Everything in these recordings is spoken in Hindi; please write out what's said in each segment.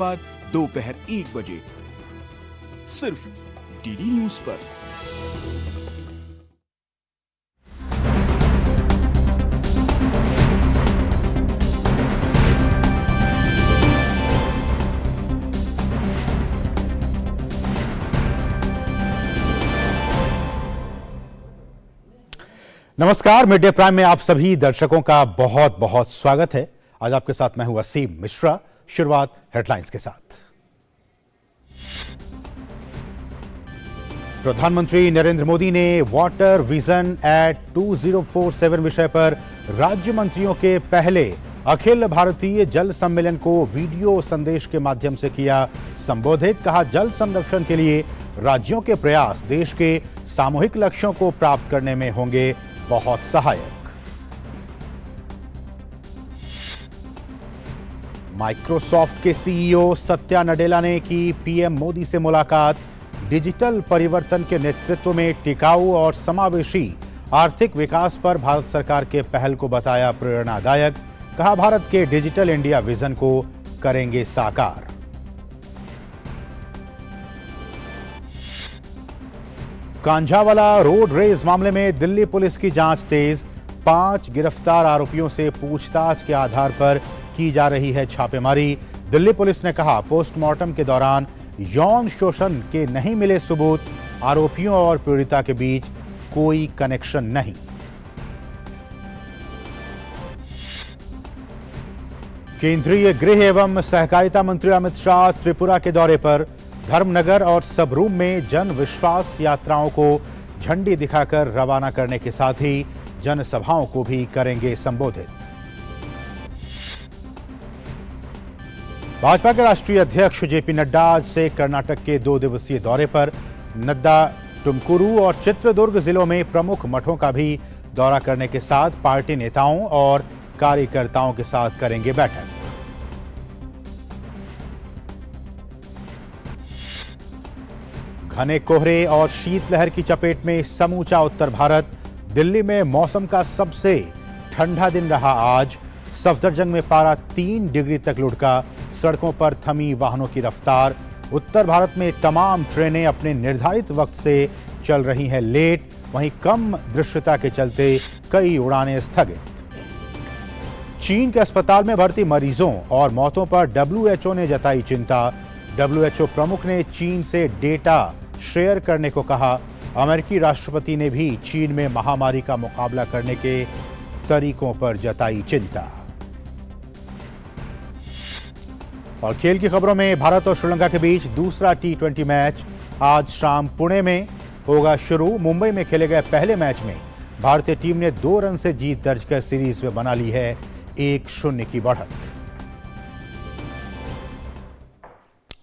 बाद दोपहर 1 बजे सिर्फ डीडी न्यूज पर। नमस्कार, मिड डे प्राइम में आप सभी दर्शकों का बहुत बहुत स्वागत है। आज आपके साथ मैं हूं वसीम मिश्रा। शुरुआत हेडलाइंस के साथ। प्रधानमंत्री नरेंद्र मोदी ने वाटर विजन एट 2047 विषय पर राज्य मंत्रियों के पहले अखिल भारतीय जल सम्मेलन को वीडियो संदेश के माध्यम से किया संबोधित। कहा, जल संरक्षण के लिए राज्यों के प्रयास देश के सामूहिक लक्ष्यों को प्राप्त करने में होंगे बहुत सहायक। माइक्रोसॉफ्ट के सीईओ सत्या नडेला ने की पीएम मोदी से मुलाकात। डिजिटल परिवर्तन के नेतृत्व में टिकाऊ और समावेशी आर्थिक विकास पर भारत सरकार के पहल को बताया प्रेरणादायक। कहा, भारत के डिजिटल इंडिया विजन को करेंगे साकार। कांझावाला रोड रेज मामले में दिल्ली पुलिस की जांच तेज। 5 गिरफ्तार आरोपियों से पूछताछ के आधार पर की जा रही है छापेमारी। दिल्ली पुलिस ने कहा, पोस्टमार्टम के दौरान यौन शोषण के नहीं मिले सबूत। आरोपियों और पीड़िता के बीच कोई कनेक्शन नहीं। केंद्रीय गृह एवं सहकारिता मंत्री अमित शाह त्रिपुरा के दौरे पर। धर्मनगर और सबरूम में जन विश्वास यात्राओं को झंडी दिखाकर रवाना करने के साथ ही जनसभाओं को भी करेंगे संबोधित। भाजपा के राष्ट्रीय अध्यक्ष जेपी नड्डा आज से कर्नाटक के 2 दिवसीय दौरे पर। नड्डा तुमकुरू और चित्रदुर्ग जिलों में प्रमुख मठों का भी दौरा करने के साथ पार्टी नेताओं और कार्यकर्ताओं के साथ करेंगे बैठक। घने कोहरे और शीतलहर की चपेट में समूचा उत्तर भारत। दिल्ली में मौसम का सबसे ठंडा दिन रहा आज। सफदरजंग में पारा 3 डिग्री तक लुढ़का। सड़कों पर थमी वाहनों की रफ्तार। उत्तर भारत में तमाम ट्रेनें अपने निर्धारित वक्त से चल रही हैं लेट। वहीं कम दृश्यता के चलते कई उड़ानें स्थगित। चीन के अस्पताल में भर्ती मरीजों और मौतों पर डब्ल्यूएचओ ने जताई चिंता। डब्ल्यूएचओ प्रमुख ने चीन से डेटा शेयर करने को कहा। अमेरिकी राष्ट्रपति ने भी चीन में महामारी का मुकाबला करने के तरीकों पर जताई चिंता। और खेल की खबरों में, भारत और श्रीलंका के बीच दूसरा T20 मैच आज शाम पुणे में होगा शुरू। मुंबई में खेले गए पहले मैच में भारतीय टीम ने 2 रन से जीत दर्ज कर सीरीज में बना ली है 1-0 की बढ़त।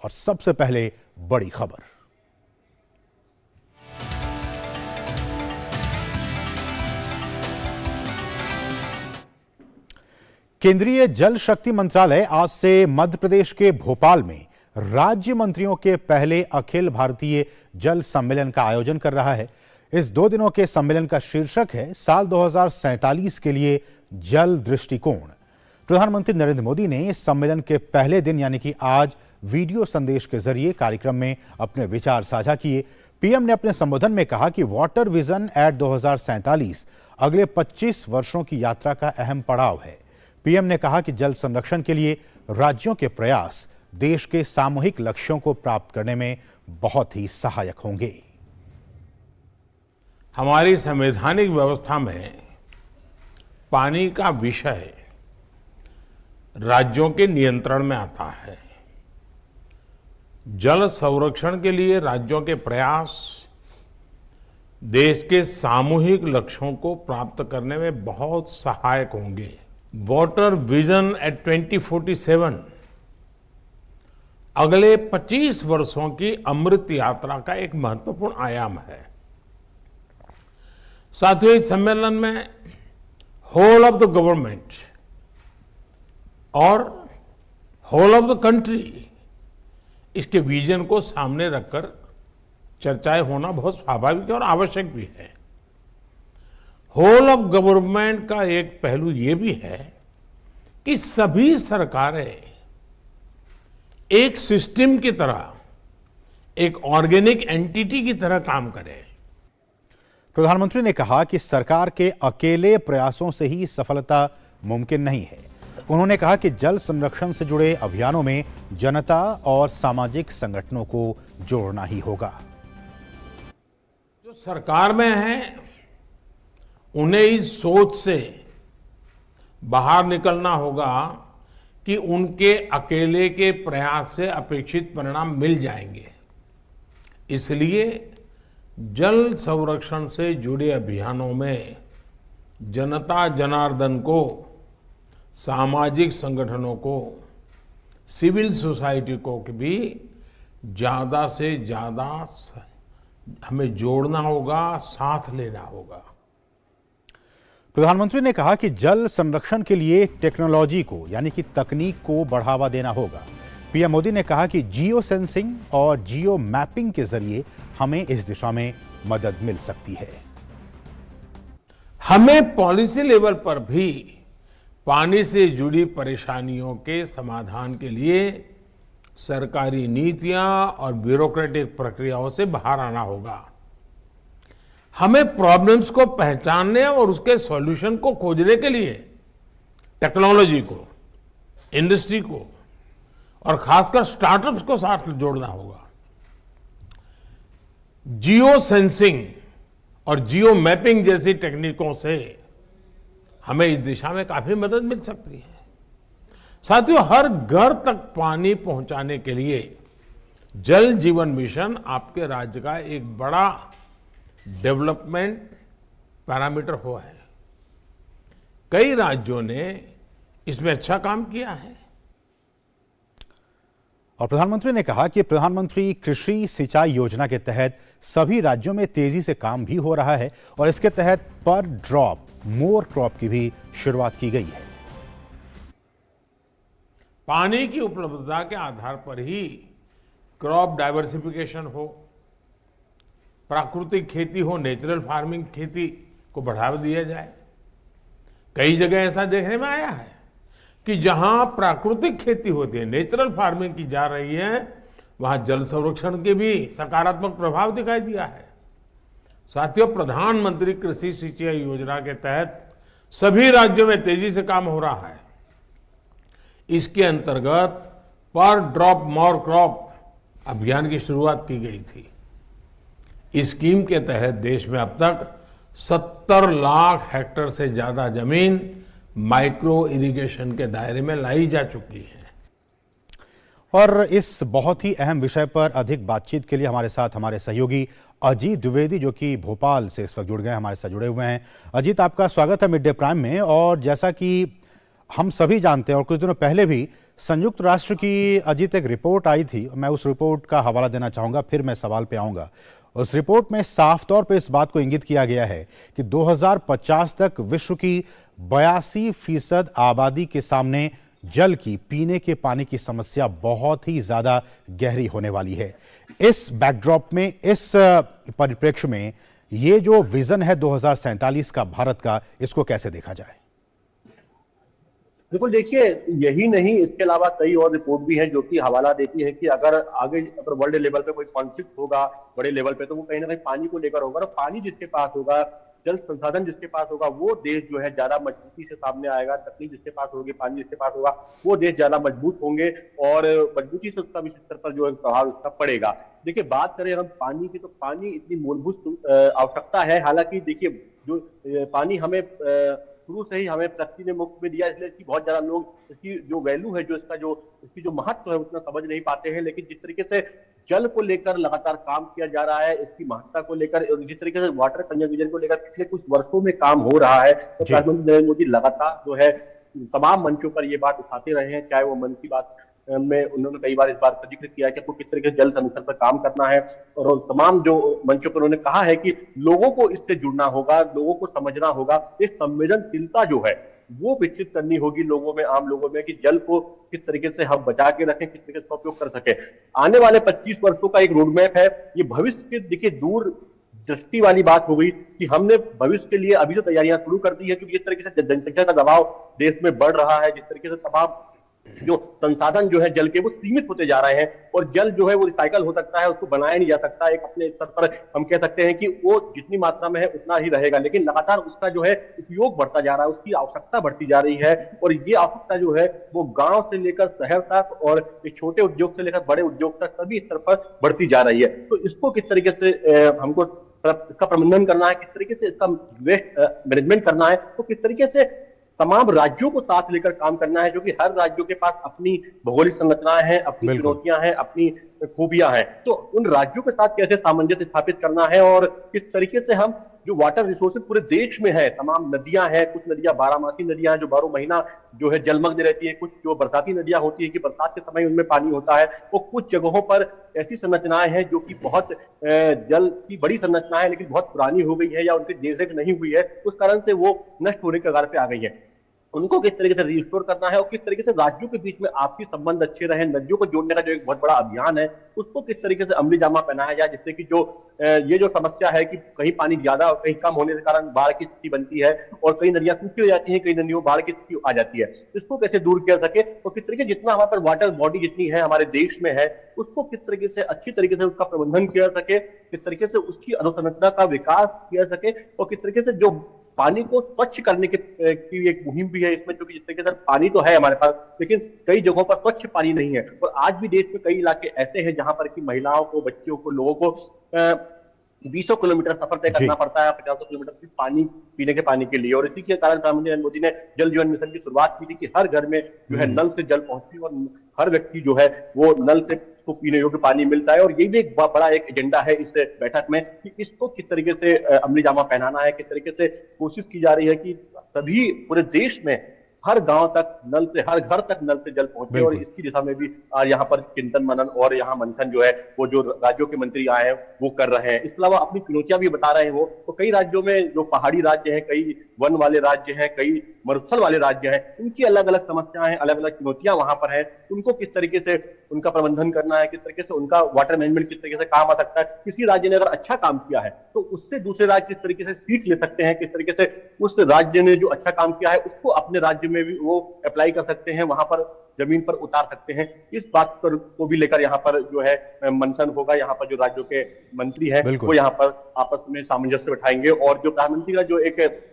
और सबसे पहले बड़ी खबर। केंद्रीय जल शक्ति मंत्रालय आज से मध्य प्रदेश के भोपाल में राज्य मंत्रियों के पहले अखिल भारतीय जल सम्मेलन का आयोजन कर रहा है। इस 2 दिनों के सम्मेलन का शीर्षक है साल 2047 के लिए जल दृष्टिकोण। प्रधानमंत्री नरेंद्र मोदी ने इस सम्मेलन के पहले दिन यानी कि आज वीडियो संदेश के जरिए कार्यक्रम में अपने विचार साझा किए। पीएम ने अपने संबोधन में कहा कि वाटर विजन एट 2047 अगले 25 वर्षों की यात्रा का अहम पड़ाव है। पीएम ने कहा कि जल संरक्षण के लिए राज्यों के प्रयास देश के सामूहिक लक्ष्यों को प्राप्त करने में बहुत ही सहायक होंगे। हमारी संवैधानिक व्यवस्था में पानी का विषय राज्यों के नियंत्रण में आता है। जल संरक्षण के लिए राज्यों के प्रयास देश के सामूहिक लक्ष्यों को प्राप्त करने में बहुत सहायक होंगे। वाटर विजन एट 2047 अगले 25 वर्षों की अमृत यात्रा का एक महत्वपूर्ण आयाम है। साथियों, इस सम्मेलन में होल ऑफ द गवर्नमेंट और होल ऑफ द कंट्री इसके विजन को सामने रखकर चर्चाएं होना बहुत स्वाभाविक और आवश्यक भी है। होल ऑफ गवर्नमेंट का एक पहलू ये भी है कि सभी सरकारें एक सिस्टम की तरह, एक ऑर्गेनिक एंटिटी की तरह काम करे। प्रधानमंत्री ने कहा कि सरकार के अकेले प्रयासों से ही सफलता मुमकिन नहीं है। उन्होंने कहा कि जल संरक्षण से जुड़े अभियानों में जनता और सामाजिक संगठनों को जोड़ना ही होगा। जो सरकार में है उन्हें इस सोच से बाहर निकलना होगा कि उनके अकेले के प्रयास से अपेक्षित परिणाम मिल जाएंगे। इसलिए जल संरक्षण से जुड़े अभियानों में जनता जनार्दन को, सामाजिक संगठनों को, सिविल सोसाइटी को भी ज्यादा से ज्यादा हमें जोड़ना होगा, साथ लेना होगा। प्रधानमंत्री ने कहा कि जल संरक्षण के लिए टेक्नोलॉजी को, यानी कि तकनीक को बढ़ावा देना होगा। पीएम मोदी ने कहा कि जियो सेंसिंग और जियो मैपिंग के जरिए हमें इस दिशा में मदद मिल सकती है। हमें पॉलिसी लेवल पर भी पानी से जुड़ी परेशानियों के समाधान के लिए सरकारी नीतियां और ब्यूरोक्रेटिक प्रक्रियाओं से बाहर आना होगा। हमें प्रॉब्लम्स को पहचानने और उसके सॉल्यूशन को खोजने के लिए टेक्नोलॉजी को, इंडस्ट्री को और खासकर स्टार्टअप्स को साथ जोड़ना होगा। जियो सेंसिंग और जियो मैपिंग जैसी टेक्निकों से हमें इस दिशा में काफी मदद मिल सकती है। साथियों, हर घर तक पानी पहुंचाने के लिए जल जीवन मिशन आपके राज्य का एक बड़ा डेवलपमेंट पैरामीटर हुआ है। कई राज्यों ने इसमें अच्छा काम किया है। और प्रधानमंत्री ने कहा कि प्रधानमंत्री कृषि सिंचाई योजना के तहत सभी राज्यों में तेजी से काम भी हो रहा है और इसके तहत पर ड्रॉप मोर क्रॉप की भी शुरुआत की गई है। पानी की उपलब्धता के आधार पर ही क्रॉप डाइवर्सिफिकेशन हो, प्राकृतिक खेती हो, नेचुरल फार्मिंग खेती को बढ़ावा दिया जाए। कई जगह ऐसा देखने में आया है कि जहां प्राकृतिक खेती होती है, नेचुरल फार्मिंग की जा रही है, वहां जल संरक्षण के भी सकारात्मक प्रभाव दिखाई दिया है। साथियों, प्रधानमंत्री कृषि सिंचाई योजना के तहत सभी राज्यों में तेजी से काम हो रहा है। इसके अंतर्गत पर ड्रॉप मोर क्रॉप अभियान की शुरुआत की गई थी। इस स्कीम के तहत देश में अब तक 70 लाख हेक्टेयर से ज्यादा जमीन माइक्रो इरिगेशन के दायरे में लाई जा चुकी है। और इस बहुत ही अहम विषय पर अधिक बातचीत के लिए हमारे साथ हमारे सहयोगी अजीत द्विवेदी, जो कि भोपाल से इस वक्त जुड़ गए, हमारे साथ जुड़े हुए हैं। अजीत, आपका स्वागत है मिड डे प्राइम में। और जैसा कि हम सभी जानते हैं और कुछ दिनों पहले भी संयुक्त राष्ट्र की अजीत एक रिपोर्ट आई थी, मैं उस रिपोर्ट का हवाला देना चाहूंगा, फिर मैं सवाल पे आऊंगा। उस रिपोर्ट में साफ तौर पे इस बात को इंगित किया गया है कि 2050 तक विश्व की 82% आबादी के सामने जल की, पीने के पानी की समस्या बहुत ही ज्यादा गहरी होने वाली है। इस बैकड्रॉप में, इस परिप्रेक्ष्य में ये जो विजन है 2047 का भारत का, इसको कैसे देखा जाए? बिल्कुल, देखिए, यही नहीं, इसके अलावा कई और रिपोर्ट भी हैं जो कि हवाला देती है कि अगर वर्ल्ड लेवल पे कोई कॉन्फ्लिक्ट होगा बड़े लेवल पे, तो वो कहीं ना कहीं पानी को लेकर होगा। और पानी जिसके पास होगा, जल संसाधन जिसके पास होगा, वो देश जो है ज्यादा मजबूती से सामने आएगा। तकनीक जिसके पास होगी, पानी जिसके पास होगा, वो देश ज्यादा मजबूत होंगे और मजबूती से उसका विश्व स्तर पर जो है प्रभाव उसका पड़ेगा। देखिए, बात करें हम पानी की, तो पानी इतनी मूलभूत आवश्यकता है। हालांकि देखिए, जो पानी हमें शुरू से ही हमें प्रकृति ने मुफ्त में दिया, इसलिए इसकी बहुत ज्यादा लोग इसकी जो वैल्यू है, इसकी जो महत्व है, उतना समझ नहीं पाते हैं। लेकिन जिस तरीके से जल को लेकर लगातार काम किया जा रहा है, इसकी महत्ता को लेकर, और जिस तरीके से वाटर कंजर्वेशन को लेकर पिछले कुछ वर्षों में काम हो रहा है, तो प्रधानमंत्री नरेंद्र मोदी लगातार जो है तमाम मंचों पर ये बात उठाते रहे हैं। चाहे वो मन की बात में उन्होंने कई बार इस बात का जिक्र किया कि आपको किस तरीके से जल संरक्षण पर काम करना है, और तमाम जो मंचों पर उन्होंने कहा है कि लोगों को इससे जुड़ना होगा, लोगों को समझना होगा। इस संवेदनशीलता जो है वो विकसित करनी होगी लोगों में, आम लोगों में, कि जल को किस तरीके से हम बचा के रखें, किस तरीके से उपयोग कर सके। आने वाले 25 वर्षों का एक रोड मैप है। ये भविष्य के, देखिए, दूर दृष्टि वाली बात हो गई कि हमने भविष्य के लिए अभी से तैयारियां शुरू कर दी है, क्योंकि जिस तरीके से जनसंख्या का दबाव देश में बढ़ रहा है, जिस तरीके से तमाम जो संसाधन जो है जल के वो सीमित होते जा रहे हैं, और जल जो है वो रिसाइकल हो सकता है, उसको बनाया नहीं जा सकता। एक अपने स्तर पर हम कह सकते हैं कि वो जितनी मात्रा में है उतना ही रहेगा, लेकिन लगातार उसका जो है उपयोग बढ़ता जा रहा है, उसकी आवश्यकता बढ़ती जा रही है, और ये आवश्यकता जो है वो गांव से लेकर शहर तक और एक छोटे उद्योग से लेकर बड़े उद्योग तक सभी स्तर पर बढ़ती जा रही है। तो इसको किस तरीके से हमको इसका प्रबंधन करना है, किस तरीके से इसका वेस्ट मैनेजमेंट करना है, तो किस तरीके से तमाम राज्यों को साथ लेकर काम करना है, जो कि हर राज्यों के पास अपनी भौगोलिक संरचनाएं हैं, अपनी चुनौतियां हैं, अपनी खूबियां हैं। तो उन राज्यों के साथ कैसे सामंजस्य स्थापित करना है, और किस तरीके से हम जो वाटर रिसोर्सेज पूरे देश में है, तमाम नदियां हैं, कुछ नदियां बारहमासी नदियां हैं जो 12 महीना जो है जलमग्न रहती है, कुछ जो बरसाती नदियां होती है कि बरसात के समय उनमें पानी होता है, वो कुछ जगहों पर ऐसी संरचनाएं हैं जो कि बहुत जल की बड़ी संरचना है लेकिन बहुत पुरानी हो गई है या उनकी देखरेख नहीं हुई है, उस कारण से वो नष्ट होने के कगार पे आ गई है। उनको किस तरीके से रिस्टोर करना है और किस तरीके से राज्यों के बीच में आपसी संबंध अच्छे रहे, नदियों को जोड़ने का जो एक बहुत बड़ा अभियान है उसको किस तरीके से अमली जामा पहनाया जाए, जिससे कि जो ये जो समस्या है कि कहीं पानी ज्यादा और कहीं कम होने के कारण बाढ़ की स्थिति बनती है और कई नदियां सूखी हो जाती हैं, कई नदियों बाढ़ की स्थिति आ जाती है, इसको कैसे दूर किया सके और किस तरीके जितना हमारे पर वाटर बॉडी जितनी है हमारे देश में है उसको किस तरीके से अच्छी तरीके से उसका प्रबंधन किया सके, किस तरीके से उसकी अधोसंरचना का विकास किया सके और किस तरीके से जो पानी को स्वच्छ करने की एक मुहिम भी है इसमें, क्योंकि जिस तरीके से पानी तो है हमारे पास लेकिन कई जगहों पर स्वच्छ पानी नहीं है और आज भी देश में कई इलाके ऐसे हैं जहां पर कि महिलाओं को, बच्चों को, लोगों को 200 किलोमीटर सफर तय करना पड़ता है 50 किलोमीटर सिर्फ पानी पीने के पानी के लिए। और इसी के कारण प्रधानमंत्री नरेंद्र मोदी ने जल जीवन मिशन की शुरुआत की थी कि हर घर में जो है नल से जल पहुंचे और हर व्यक्ति जो है वो नल से को पीने योग्य पानी मिलता है। और ये भी एक बड़ा एक एजेंडा है इस बैठक में कि इसको किस तरीके से अमली जामा पहनाना है, किस तरीके से कोशिश की जा रही है कि सभी पूरे देश में हर गांव तक नल से, हर घर तक नल से जल पहुंचे। और इसकी दिशा में भी आज यहाँ पर चिंतन मनन और यहाँ मंथन जो है वो जो राज्यों के मंत्री आए हैं वो कर रहे हैं। इसके अलावा अपनी चुनौतियां भी बता रहे हैं वो। तो कई राज्यों में जो पहाड़ी राज्य हैं, कई वन वाले राज्य हैं, कई मरुस्थल वाले राज्य हैं, उनकी अलग अलग समस्याएं हैं, अलग अलग चुनौतियां वहां पर है। उनको किस तरीके से उनका प्रबंधन करना है, किस तरीके से उनका वाटर मैनेजमेंट किस तरीके से काम आ सकता है। किसी राज्य ने अगर अच्छा काम किया है तो उससे दूसरे राज्य किस तरीके से सीख ले सकते हैं, किस तरीके से उस राज्य ने जो अच्छा काम किया है उसको अपने राज्य में भी वो अप्लाई कर सकते हैं, वहां पर जमीन पर उतार सकते हैं। इस बात पर को भी लेकर यहाँ पर जो है मंथन होगा। यहाँ पर जो राज्यों के मंत्री हैं वो यहाँ पर आपस में सामंजस्य बैठाएंगे और जो प्रधानमंत्री का जो एक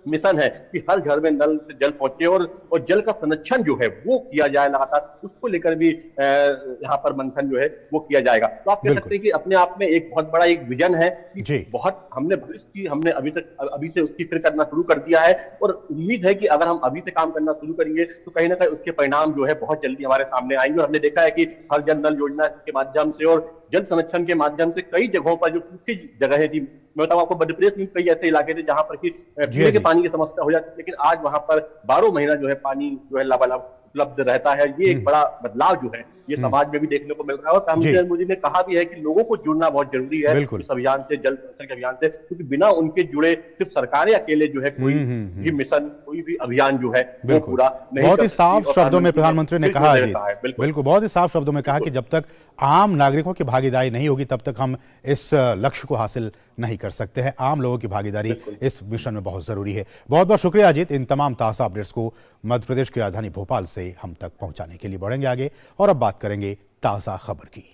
मिशन है कि हर घर में नल से जल पहुंचे और जल का संरक्षण जो है वो किया जाए लगातार, उसको लेकर भी यहाँ पर मंथन जो है वो किया जाएगा। तो आप कह सकते हैं कि अपने आप में एक बहुत बड़ा एक विजन है कि बहुत हमने भविष्य की हमने अभी से उसकी फिक्र करना शुरू कर दिया है और उम्मीद है कि अगर हम अभी से काम करना शुरू करेंगे तो कहीं ना कहीं उसके परिणाम जो है बहुत जल्दी हमारे सामने आएंगे। और हमने देखा है कि हर जन नल योजना के माध्यम से और जल संरक्षण के माध्यम से कई जगहों पर जो सूखी जगहें थी, मैं बताऊं आपको, मध्य प्रदेश में कई ऐसे इलाके थे जहां पर कि पीने के पानी की समस्या हो जाती है, लेकिन आज वहां पर 12 महीना जो है पानी जो है लबालब उपलब्ध रहता है। ये एक बड़ा बदलाव जो है ये समाज में भी देखने को मिल रहा है। और प्रधानमंत्री नरेंद्र मोदी ने कहा भी है कि लोगों को जुड़ना बहुत जरूरी है इस अभियान से, जल संरक्षण के अभियान से, क्योंकि बिना उनके जुड़े सिर्फ सरकारें अकेले जो है कोई भी मिशन, कोई भी अभियान जो है वो पूरा नहीं। बहुत ही साफ शब्दों में प्रधानमंत्री ने कहा, बिल्कुल बहुत ही साफ शब्दों में कहा कि जब तक आम नागरिकों की भागीदारी नहीं होगी तब तक हम इस लक्ष्य को हासिल नहीं कर सकते हैं। आम लोगों की भागीदारी इस मिशन में बहुत जरूरी है। बहुत बहुत शुक्रिया अजीत, इन तमाम ताज़ा अपडेट्स को मध्य प्रदेश की राजधानी भोपाल से हम तक पहुंचाने के लिए। बढ़ेंगे आगे और अब बात करेंगे ताज़ा खबर की।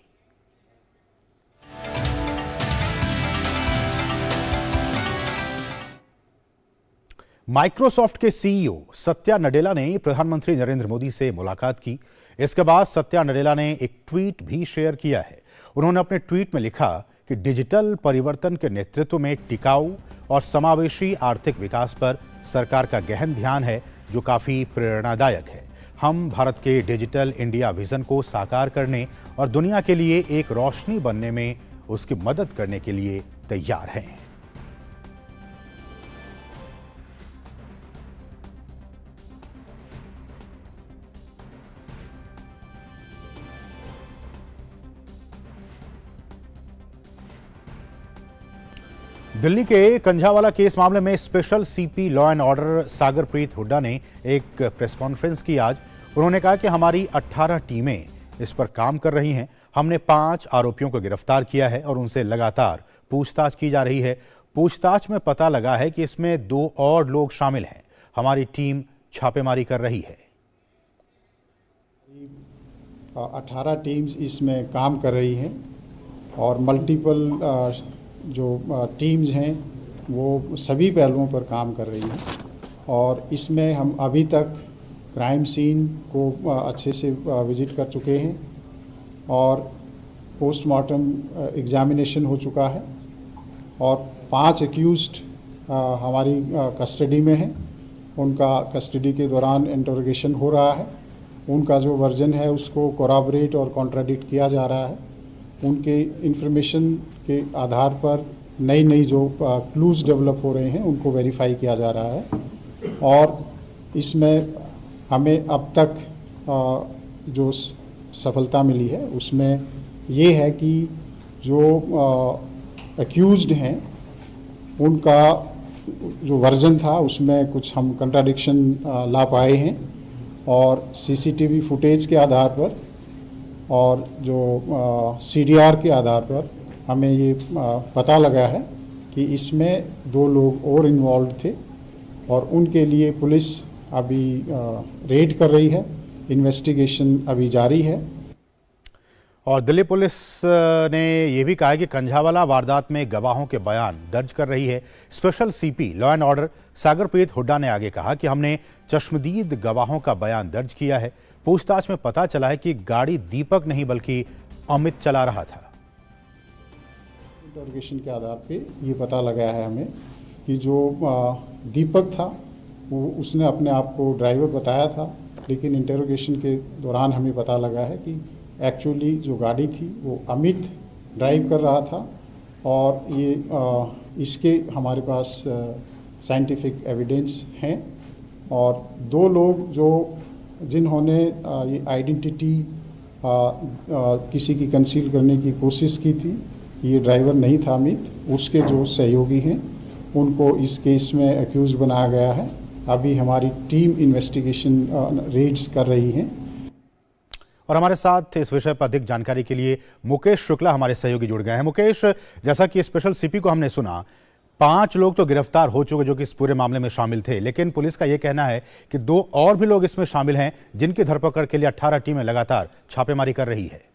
माइक्रोसॉफ्ट के सीईओ सत्या नडेला ने प्रधानमंत्री नरेंद्र मोदी से मुलाकात की। इसके बाद सत्या नडेला ने एक ट्वीट भी शेयर किया है। उन्होंने अपने ट्वीट में लिखा कि डिजिटल परिवर्तन के नेतृत्व में टिकाऊ और समावेशी आर्थिक विकास पर सरकार का गहन ध्यान है, जो काफी प्रेरणादायक है। हम भारत के डिजिटल इंडिया विजन को साकार करने और दुनिया के लिए एक रोशनी बनने में उसकी मदद करने के लिए तैयार हैं। दिल्ली के कंझावाला केस मामले में special CP law and order Sagarpreet Hooda ने एक प्रेस कॉन्फ्रेंस की आज। उन्होंने कहा कि हमारी 18 टीमें इस पर काम कर रही हैं। हमने 5 आरोपियों को गिरफ्तार किया है और उनसे लगातार पूछताछ की जा रही है। पूछताछ में पता लगा है कि इसमें 2 और लोग शामिल हैं। हमारी टीम छापेमारी कर रही है। 18 टीम्स इसमें काम कर रही हैं और मल्टीपल जो टीम्स हैं वो सभी पहलुओं पर काम कर रही हैं और इसमें हम अभी तक क्राइम सीन को अच्छे से विजिट कर चुके हैं और पोस्टमार्टम एग्जामिनेशन हो चुका है और 5 एक्यूज्ड हमारी कस्टडी में हैं। उनका कस्टडी के दौरान इंटरोगेशन हो रहा है। उनका जो वर्जन है उसको कोराबरेट और कॉन्ट्राडिक्ट किया जा रहा है। उनके इंफॉर्मेशन के आधार पर नई जो क्लूज डेवलप हो रहे हैं उनको वेरीफाई किया जा रहा है और इसमें हमें अब तक जो सफलता मिली है उसमें ये है कि जो एक्यूज्ड हैं उनका जो वर्जन था उसमें कुछ हम कंट्राडिक्शन ला पाए हैं और सीसीटीवी फुटेज के आधार पर और जो सीडीआर के आधार पर हमें ये पता लगा है कि इसमें 2 लोग और इन्वॉल्व थे और उनके लिए पुलिस अभी रेड कर रही है। इन्वेस्टिगेशन अभी जारी है। और दिल्ली पुलिस ने यह भी कहा है कि कंझावाला वारदात में गवाहों के बयान दर्ज कर रही है। Special CP law and order Sagarpreet Hooda ने आगे कहा कि हमने चश्मदीद गवाहों का बयान दर्ज किया है। पूछताछ में पता चला है कि गाड़ी दीपक नहीं बल्कि अमित चला रहा था। इंटरोगेशन के आधार पे ये पता लगा है हमें कि जो दीपक था वो उसने अपने आप को ड्राइवर बताया था, लेकिन इंटरोगेशन के दौरान हमें पता लगा है कि एक्चुअली जो गाड़ी थी वो अमित ड्राइव कर रहा था और ये इसके हमारे पास साइंटिफिक एविडेंस हैं और 2 लोग जो जिन्होंने ये आइडेंटिटी किसी की कंसील करने की कोशिश की थी, ये ड्राइवर नहीं था अमित, उसके जो सहयोगी हैं उनको इस केस में एक्यूज बनाया गया है। अभी हमारी टीम इन्वेस्टिगेशन रेड्स कर रही है। और हमारे साथ इस विषय पर अधिक जानकारी के लिए मुकेश शुक्ला हमारे सहयोगी जुड़ गए हैं। मुकेश, जैसा कि स्पेशल सीपी को हमने सुना, 5 लोग तो गिरफ्तार हो चुके जो कि इस पूरे मामले में शामिल थे, लेकिन पुलिस का यह कहना है कि 2 और भी लोग इसमें शामिल हैं जिनकी धरपकड़ के लिए 18 टीमें लगातार छापेमारी कर रही है।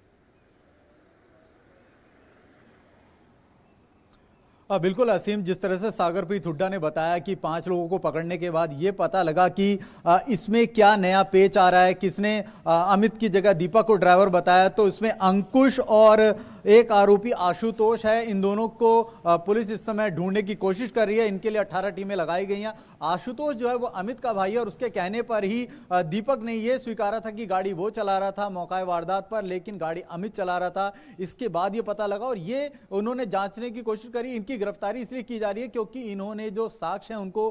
बिल्कुल असीम, जिस तरह से सागरप्रीत हुड्डा ने बताया कि 5 लोगों को पकड़ने के बाद ये पता लगा कि इसमें क्या नया पेच आ रहा है, किसने अमित की जगह दीपक को ड्राइवर बताया, तो इसमें अंकुश और एक आरोपी आशुतोष है। इन दोनों को पुलिस इस समय ढूंढने की कोशिश कर रही है। इनके लिए 18 टीमें लगाई गई हैं। आशुतोष जो है वो अमित का भाई है और उसके कहने पर ही दीपक ने ये स्वीकारा था कि गाड़ी वो चला रहा था मौका वारदात पर, लेकिन गाड़ी अमित चला रहा था। इसके बाद ये पता लगा और ये उन्होंने जांचने की कोशिश करी। इनकी गिरफ्तारी इसलिए की जा रही है क्योंकि इन्होंने जो साक्ष्य हैं उनको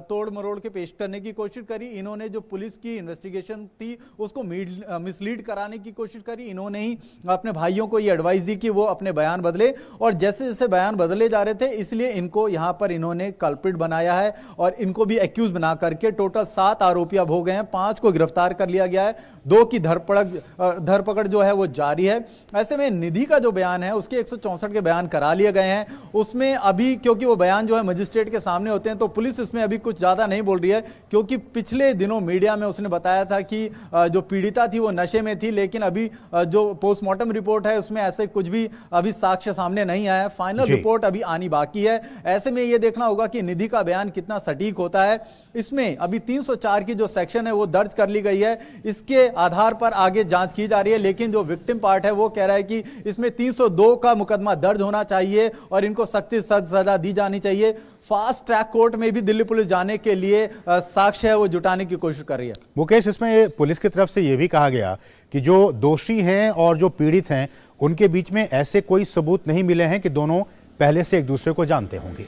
तोड़ मरोड़ के पेश करने की कोशिश करी। इन्होंने जो पुलिस की इन्वेस्टिगेशन थी उसको मिसलीड कराने की कोशिश करी। इन्होंने ही अपने भाइयों को ये एडवाइस दी कि वो अपने बयान बदले और जैसे जैसे बयान बदले जा रहे थे इसलिए इनको यहां पर इन्होंने कल्प्रिट बनाया है और इनको भी एक्यूज बना करके टोटल 7 आरोपी अब हो गए हैं। 5 को गिरफ्तार कर लिया गया है। 2 की धरपकड़ जो है वो जारी है। ऐसे में निधि का जो बयान है उसके 164 के बयान करा लिए गए हैं। उसमें अभी क्योंकि वो बयान जो है मजिस्ट्रेट के सामने होते हैं तो पुलिस इसमें अभी कुछ ज्यादा नहीं बोल रही है, क्योंकि पिछले दिनों मीडिया में उसने बताया था कि जो पीड़िता थी वो नशे में थी, लेकिन अभी जो पोस्टमार्टम रिपोर्ट है उसमें ऐसे कुछ भी अभी साक्ष्य सामने नहीं आया है। फाइनल रिपोर्ट अभी आनी बाकी है। ऐसे में ये देखना होगा कि निधि का बयान कितना सटीक होता है। इसमें अभी 304 की जो सेक्शन है वो दर्ज कर ली गई है। इसके आधार पर आगे जांच की जा रही है, लेकिन जो विक्टिम पार्ट है वो कह रहा है कि इसमें 302 का मुकदमा दर्ज होना चाहिए और इनको सख्त सजा दी जानी चाहिए। फास्ट ट्रैक कोर्ट में भी दिल्ली पुलिस जाने के लिए साक्ष्य है वो जुटाने की कोशिश कर रही है। मुकेश, इसमें पुलिस की तरफ से यह भी कहा गया कि जो दोषी हैं और जो पीड़ित हैं उनके बीच में ऐसे कोई सबूत नहीं मिले हैं कि दोनों पहले से एक दूसरे को जानते होंगे।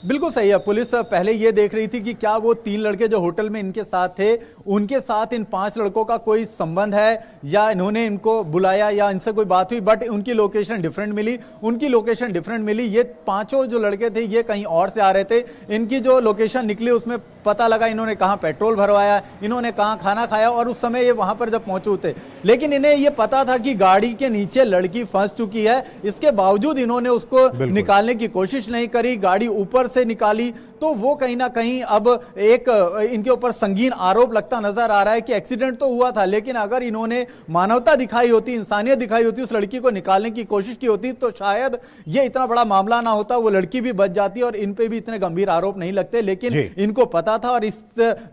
बिल्कुल सही है। पुलिस पहले ये देख रही थी कि क्या वो 3 लड़के जो होटल में इनके साथ थे उनके साथ इन 5 लड़कों का कोई संबंध है या इन्होंने इनको बुलाया या इनसे कोई बात हुई, बट उनकी लोकेशन डिफरेंट मिली। उनकी लोकेशन डिफरेंट मिली। ये 5 जो लड़के थे ये कहीं और से आ रहे थे। इनकी जो लोकेशन निकली उसमें पता लगा इन्होंने कहाँ पेट्रोल भरवाया, इन्होंने कहाँ खाना खाया और उस समय ये वहां पर जब पहुंचे थे, लेकिन इन्हें ये पता था कि गाड़ी के नीचे लड़की फंस चुकी है। इसके बावजूद इन्होंने उसको निकालने की कोशिश नहीं करी। गाड़ी ऊपर ड्राइवर से निकाली, तो वो कहीं ना कहीं अब एक इनके ऊपर संगीन आरोप लगता नजर आ रहा है कि एक्सीडेंट तो हुआ था, लेकिन अगर इन्होंने मानवता दिखाई होती, इंसानियत दिखाई होती, उस लड़की को निकालने की कोशिश की होती, तो शायद ये इतना बड़ा मामला ना होता, वो लड़की भी बच जाती और इन पे भी इतने गंभीर आरोप नहीं लगते। लेकिन इनको पता था और इस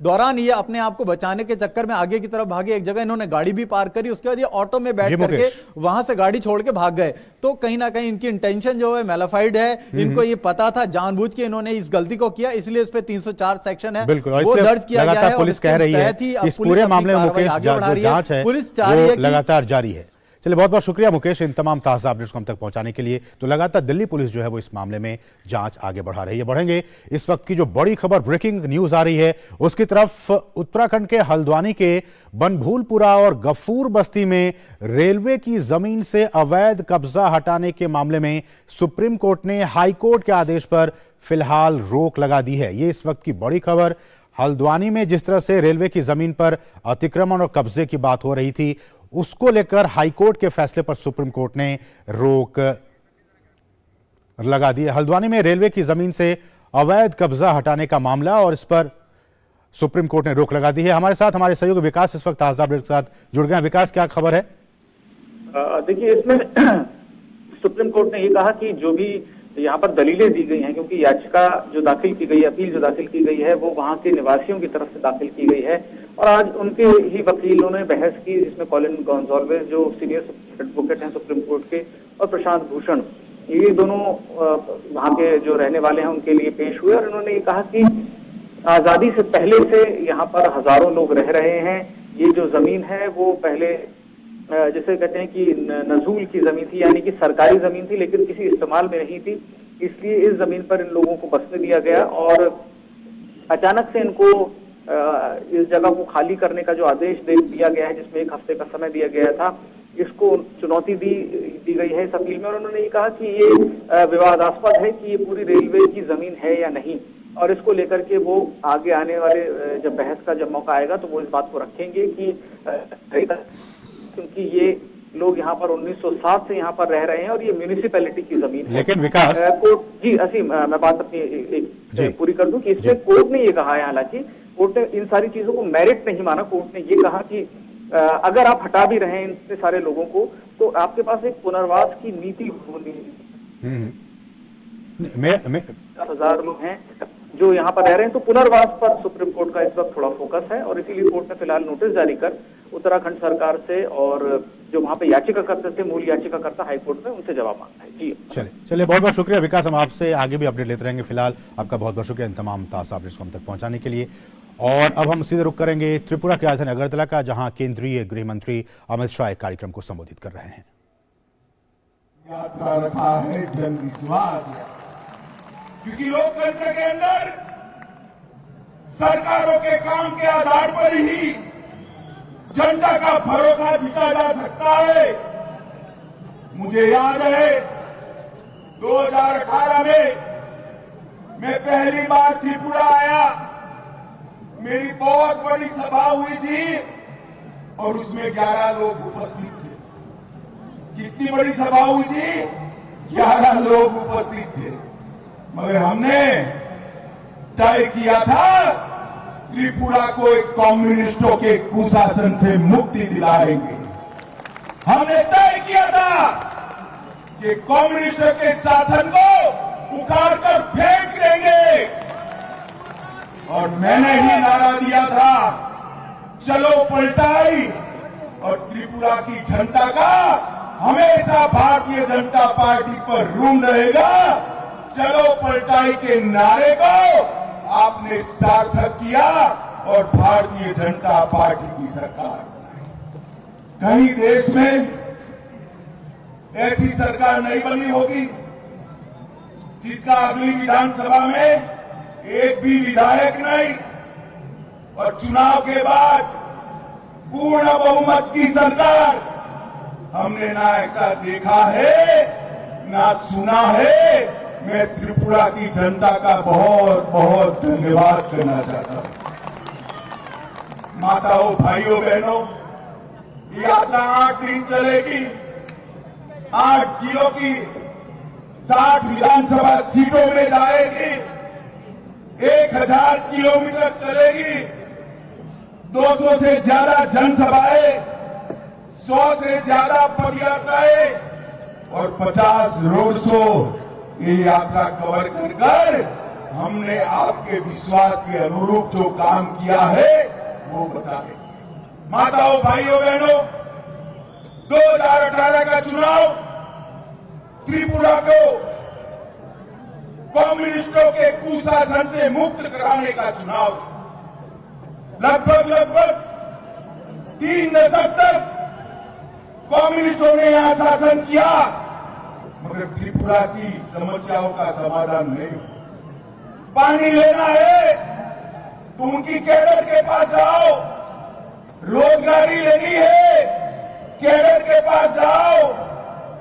दौरान ये अपने आप को बचाने के चक्कर में आगे की तरफ भागे। एक जगह इन्होंने गाड़ी भी पार करी, उसके बाद ये ऑटो में बैठ करके वहां से गाड़ी छोड़ के भाग गए। तो कहीं ना कहीं इनकी इंटेंशन जो है मैलिफाइड है, इनको ये पता था, जानबूझ के इन्होंने इस गलती को किया, इसलिए इस पे 304 सेक्शन है वो दर्ज किया गया है। पुलिस कह रही है इस पूरे मामले में मुकेश जो जांच है वो लगातार जारी है। चलिए, बहुत बहुत शुक्रिया मुकेश इन तमाम ताज़ा अपडेट्स को हम तक पहुंचाने के लिए। तो लगातार दिल्ली पुलिस जो है वो इस मामले में जांच आगे बढ़ा रही है। बढ़ेंगे इस वक्त की जो बड़ी खबर, ब्रेकिंग न्यूज आ रही है उसकी तरफ। उत्तराखंड के हल्द्वानी के बनभूलपुरा और गफूर बस्ती में रेलवे की जमीन से अवैध कब्जा हटाने के मामले में सुप्रीम कोर्ट ने हाई कोर्ट के आदेश पर फिलहाल रोक लगा दी है। ये इस वक्त की बड़ी खबर। हल्द्वानी में जिस तरह से रेलवे की जमीन पर अतिक्रमण और कब्जे की बात हो रही थी, उसको लेकर हाईकोर्ट के फैसले पर सुप्रीम कोर्ट ने रोक लगा दी है। हल्द्वानी में रेलवे की जमीन से अवैध कब्जा हटाने का मामला और इस पर सुप्रीम कोर्ट ने रोक लगा दी है। हमारे साथ हमारे सहयोगी विकास इस वक्त ताजा अपडेट के साथ जुड़ गए हैं। विकास, क्या खबर है? देखिए, इसमें सुप्रीम कोर्ट ने ये कहा कि जो भी यहाँ पर दलीलें दी गई हैं, क्योंकि याचिका जो दाखिल की गई, अपील जो दाखिल की गई है, वो वहाँ के निवासियों की तरफ से दाखिल की गई है और आज उनके ही वकीलों ने बहस की, जिसमें कॉलिन गोंजाल्वेस जो सीनियर एडवोकेट हैं सुप्रीम कोर्ट के और प्रशांत भूषण, ये दोनों वहाँ के जो रहने वाले हैं उनके लिए पेश हुए और उन्होंने ये कहा कि आजादी से पहले से यहाँ पर हजारों लोग रह रहे हैं। ये जो जमीन है वो पहले जैसे कहते हैं कि नजूल की जमीन थी, यानी कि सरकारी जमीन थी, लेकिन किसी इस्तेमाल में नहीं थी, इसलिए इस जमीन पर इन लोगों को बसने दिया गया और अचानक से इनको इस जगह को खाली करने का जो आदेश दिया गया है, जिसमें 1 हफ्ते का समय दिया गया था, इसको चुनौती दी गई है इस अपील में और उन्होंने ये कहा कि ये विवादास्पद है कि ये पूरी रेलवे की जमीन है या नहीं और इसको लेकर के वो आगे आने वाले जब बहस का जब मौका आएगा तो वो इस बात को रखेंगे कि क्योंकि ये लोग यहाँ पर 1960 से यहाँ पर रह रहे हैं और ये म्यूनिसिपैलिटी की जमीन है। लेकिन विकास कोर्ट जी असीम, मैं बात अपनी एक पूरी कर दूं कि इसमें कोर्ट ने ये कहा है, हालांकि कोर्ट ने इन सारी चीजों को मेरिट नहीं माना। कोर्ट ने ये कहा कि अगर आप हटा भी रहे हैं इनसे सारे लोगों को तो आपके पास एक पुनर्वास की नीति होनी है। 10,000 लोग हैं जो यहाँ पर रह रहे हैं, तो पुनर्वास पर सुप्रीम कोर्ट का इस वक्त थोड़ा फोकस है और इसीलिए कोर्ट ने फिलहाल नोटिस जारी कर उत्तराखंड सरकार से और जो वहां पे याचिका करते थे, मूल याचिका करता हाईकोर्ट में, उनसे जवाब मांगना है। जी चलिए, बहुत बहुत शुक्रिया विकास, हम आपसे आगे भी अपडेट लेते रहेंगे। फिलहाल आपका बहुत बहुत शुक्रिया इन तमाम ताज़ा अपडेट्स को हम तक पहुंचाने के लिए। और अब हम सीधे रुक करेंगे त्रिपुरा के राजधानी अगरतला का, जहां केंद्रीय गृह मंत्री अमित शाह एक कार्यक्रम को संबोधित कर रहे हैं। यात्रा रखा है जनविश्वास, क्योंकि लोकतंत्र के अंदर सरकारों के काम के आधार पर ही जनता का भरोसा जीता जा सकता है। मुझे याद है 2018 में मैं पहली बार त्रिपुरा आया, मेरी बहुत बड़ी सभा हुई थी और उसमें 11 लोग उपस्थित थे। कितनी बड़ी सभा हुई थी? 11 लोग उपस्थित थे, मगर हमने तय किया था त्रिपुरा को एक कम्युनिस्टों के कुशासन से मुक्ति दिलाएंगे। हमने तय किया था कि कम्युनिस्टों के शासन को उखाड़ कर फेंक देंगे और मैंने ही नारा दिया था, चलो पलटाई, और त्रिपुरा की जनता का हमेशा भारतीय जनता पार्टी पर ऋण रहेगा। चलो पलटाई के नारे को आपने सार्थक किया और भारतीय जनता पार्टी की सरकार। कहीं देश में ऐसी सरकार नहीं बनी होगी जिसका अगली विधानसभा में एक भी विधायक नहीं और चुनाव के बाद पूर्ण बहुमत की सरकार। हमने ना ऐसा देखा है ना सुना है। मैं त्रिपुरा की जनता का बहुत बहुत धन्यवाद करना चाहता हूं। माताओं, भाइयों, बहनों, यात्रा 8 दिन चलेगी। 8 जिलों की 60 विधानसभा सीटों में जाएगी 1000 किलोमीटर चलेगी, 200 से ज्यादा जनसभाएं, 100 से ज्यादा पदयात्राएं और 50 रोड शो ये यात्रा कवर कर कर हमने आपके विश्वास के अनुरूप जो काम किया है वो बताए। माताओं, भाइयों, बहनों, 2018 का चुनाव त्रिपुरा को कम्युनिस्टों के कुशासन से मुक्त कराने का चुनाव। लगभग 3 दशक तक कम्युनिस्टों ने यहां शासन किया, मगर त्रिपुरा की समस्याओं का समाधान नहीं। पानी लेना है तो उनकी कैडर के पास जाओ, रोजगारी लेनी है कैडर के पास जाओ,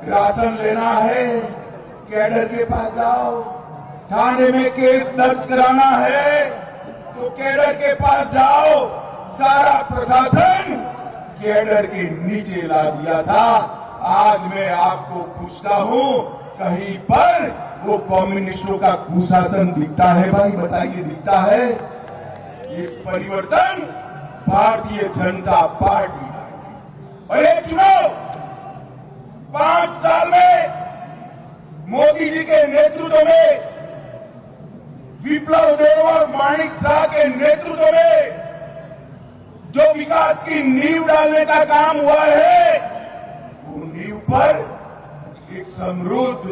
राशन लेना है कैडर के पास जाओ, थाने में केस दर्ज कराना है तो कैडर के पास जाओ। सारा प्रशासन कैडर के नीचे ला दिया था। आज मैं आपको पूछता हूं, कहीं पर वो कम्युनिस्टों का कुशासन दिखता है? भाई बताइए, दिखता है? ये परिवर्तन भारतीय जनता पार्टी का है। और ये चुनाव 5 साल में मोदी जी के नेतृत्व में, विप्लव देव और माणिक शाह के नेतृत्व में जो विकास की नींव डालने का काम हुआ है, वो नींव पर एक समृद्ध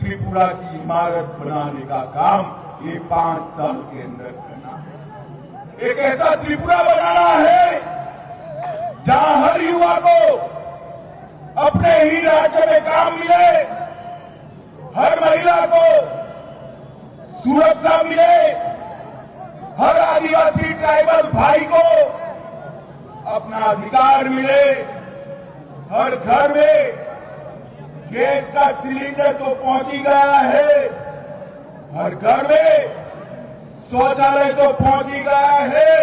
त्रिपुरा की इमारत बनाने का काम ये 5 साल के अंदर करना है। एक ऐसा त्रिपुरा बनाना है जहां हर युवा को अपने ही राज्य में काम मिले, हर महिला को सुरक्षा मिले, हर आदिवासी ट्राइबल भाई को अपना अधिकार मिले, हर घर में गैस का सिलेंडर तो पहुंच ही गया है, हर घर में शौचालय तो पहुंच ही गया है,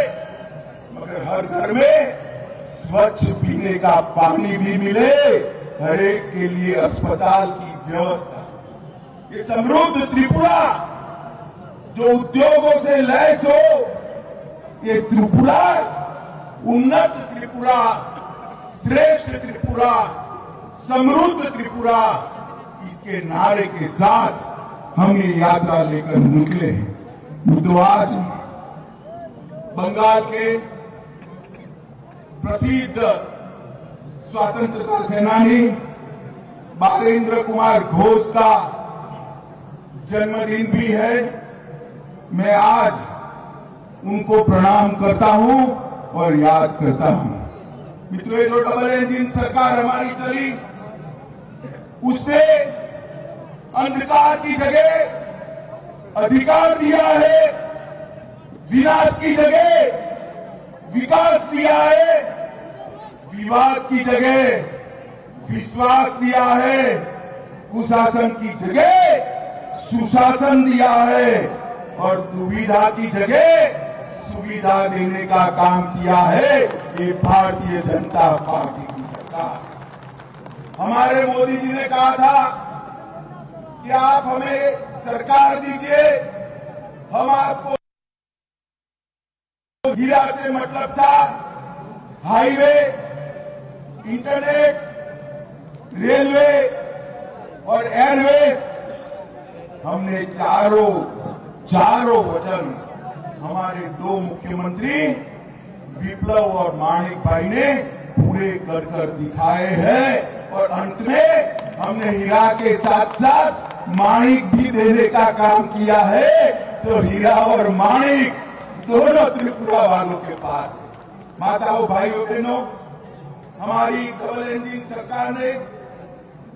मगर हर घर में स्वच्छ पीने का पानी भी मिले, हर एक के लिए अस्पताल की व्यवस्था। ये समृद्ध त्रिपुरा जो उद्योगों से लैस हो, ये त्रिपुरा उन्नत त्रिपुरा, श्रेष्ठ त्रिपुरा, समृद्ध त्रिपुरा, इसके नारे के साथ हम ये यात्रा लेकर निकले हैं। तो आज बंगाल के प्रसिद्ध स्वतंत्रता सेनानी बालेंद्र कुमार घोष का जन्मदिन भी है। मैं आज उनको प्रणाम करता हूं और याद करता हूं। मित्रों, जो डबल इंजन सरकार हमारी चली, उसने अंधकार की जगह अधिकार दिया है, विनाश की जगह विकास दिया है, विवाद की जगह विश्वास दिया है, कुशासन की जगह सुशासन दिया है और दुविधा की जगह सुविधा देने का काम किया है ये भारतीय जनता पार्टी की सरकार। हमारे मोदी जी ने कहा था कि आप हमें सरकार दीजिए, हम आपको हीरा से मतलब था, हाईवे, इंटरनेट, रेलवे और एयरवेज। हमने चारों वचन हमारे 2 मुख्यमंत्री विप्लव और माणिक भाई ने पूरे कर दिखाए हैं और अंत में हमने हीरा के साथ साथ माणिक भी देने का काम किया है। तो हीरा और माणिक दोनों त्रिपुरा वालों के पास है। माताओं, भाइयों, बहनों, हमारी डबल इंजन सरकार ने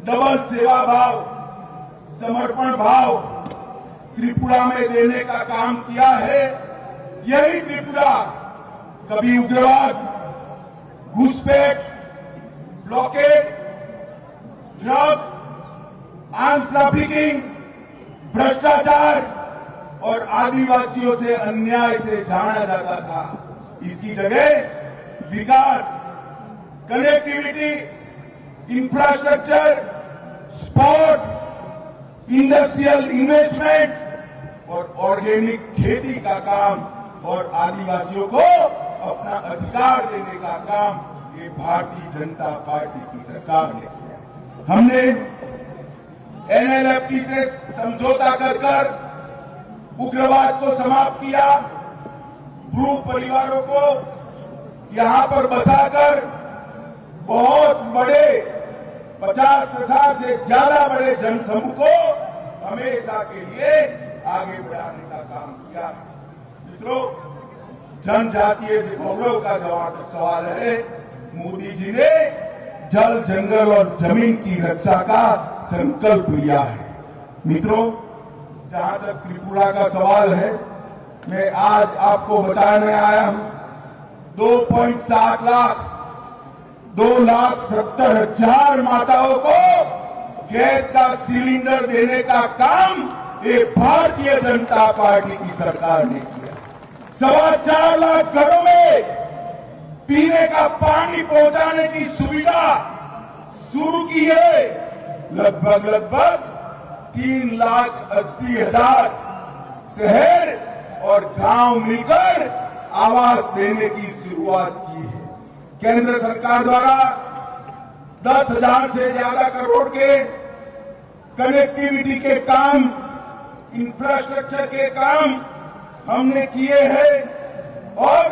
डबल सेवा भाव, समर्पण भाव त्रिपुरा में देने का काम किया है। यही त्रिपुरा कभी उग्रवाद, घुसपैठ, ब्लॉकेड, ड्रग, आर्म्स ट्रैफिकिंग, भ्रष्टाचार और आदिवासियों से अन्याय से जाना जाता था। इसकी जगह विकास, connectivity, infrastructure, sports, industrial investment और ऑर्गेनिक खेती का काम और आदिवासियों को अपना अधिकार देने का काम ये भारतीय जनता पार्टी की सरकार ने किया। हमने NLFT से समझौता कर उग्रवाद को समाप्त किया, ब्रू परिवारों को यहां पर बसाकर बहुत बड़े 50,000 से ज्यादा बड़े जनसमूह को हमेशा के लिए आगे बढ़ाने का काम किया है। मित्रों, जनजातीय गौरव का जहां तक सवाल है, मोदी जी ने जल, जंगल और जमीन की रक्षा का संकल्प लिया है। मित्रों, जहां तक त्रिपुरा का सवाल है, मैं आज आपको बताने आया हूं 2.7 लाख 2,70,000 माताओं को गैस का सिलेंडर देने का काम ये भारतीय जनता पार्टी की सरकार ने किया। 4.25 लाख घरों में पीने का पानी पहुंचाने की सुविधा शुरू की है। लगभग 3,80,000 शहर और गांव मिलकर आवास देने की शुरुआत की है। केंद्र सरकार द्वारा 10,000 से ज्यादा करोड़ के कनेक्टिविटी के काम, इंफ्रास्ट्रक्चर के काम हमने किए हैं और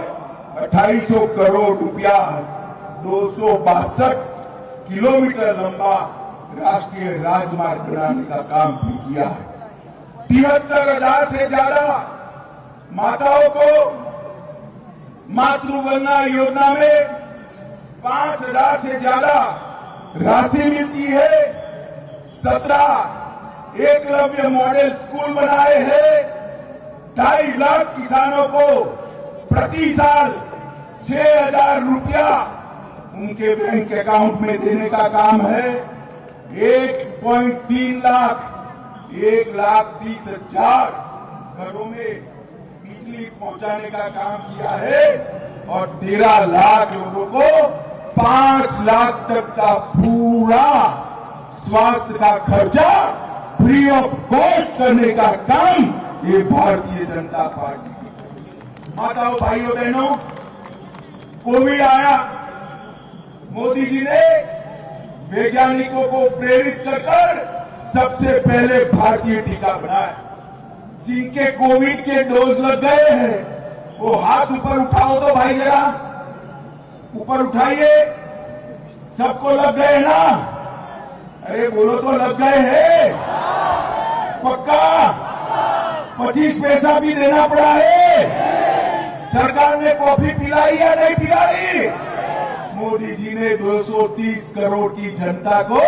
2,800 करोड़ रुपया 262 किलोमीटर लंबा राष्ट्रीय राजमार्ग बनाने का काम भी किया है। 73,000 से ज्यादा माताओं को मातृवंदना योजना में 5,000 से ज्यादा राशि मिलती है। 17 एकलव्य मॉडल स्कूल बनाए हैं। 2.5 लाख किसानों को प्रति साल 6,000 रुपया उनके बैंक अकाउंट में देने का काम है। 1.3 लाख 1,30,000 घरों में बिजली पहुंचाने का काम किया है और 13 लाख लोगों को 5 लाख तक का पूरा स्वास्थ्य का खर्चा फ्री ऑफ कॉस्ट करने का काम ये भारतीय जनता पार्टी की। माताओं, भाइयों, बहनों, कोविड आया, मोदी जी ने वैज्ञानिकों को प्रेरित कर सबसे पहले भारतीय टीका बनाया। जिनके कोविड के डोज लग गए हैं वो हाथ ऊपर उठाओ तो भाई, जरा ऊपर उठाइए। सबको लग गए ना? अरे बोलो तो लग गए हैं? पक्का? 25 पैसा भी देना पड़ा है? सरकार ने कॉफी पिलाई या नहीं पिलाई? मोदी जी ने 230 करोड़ की जनता को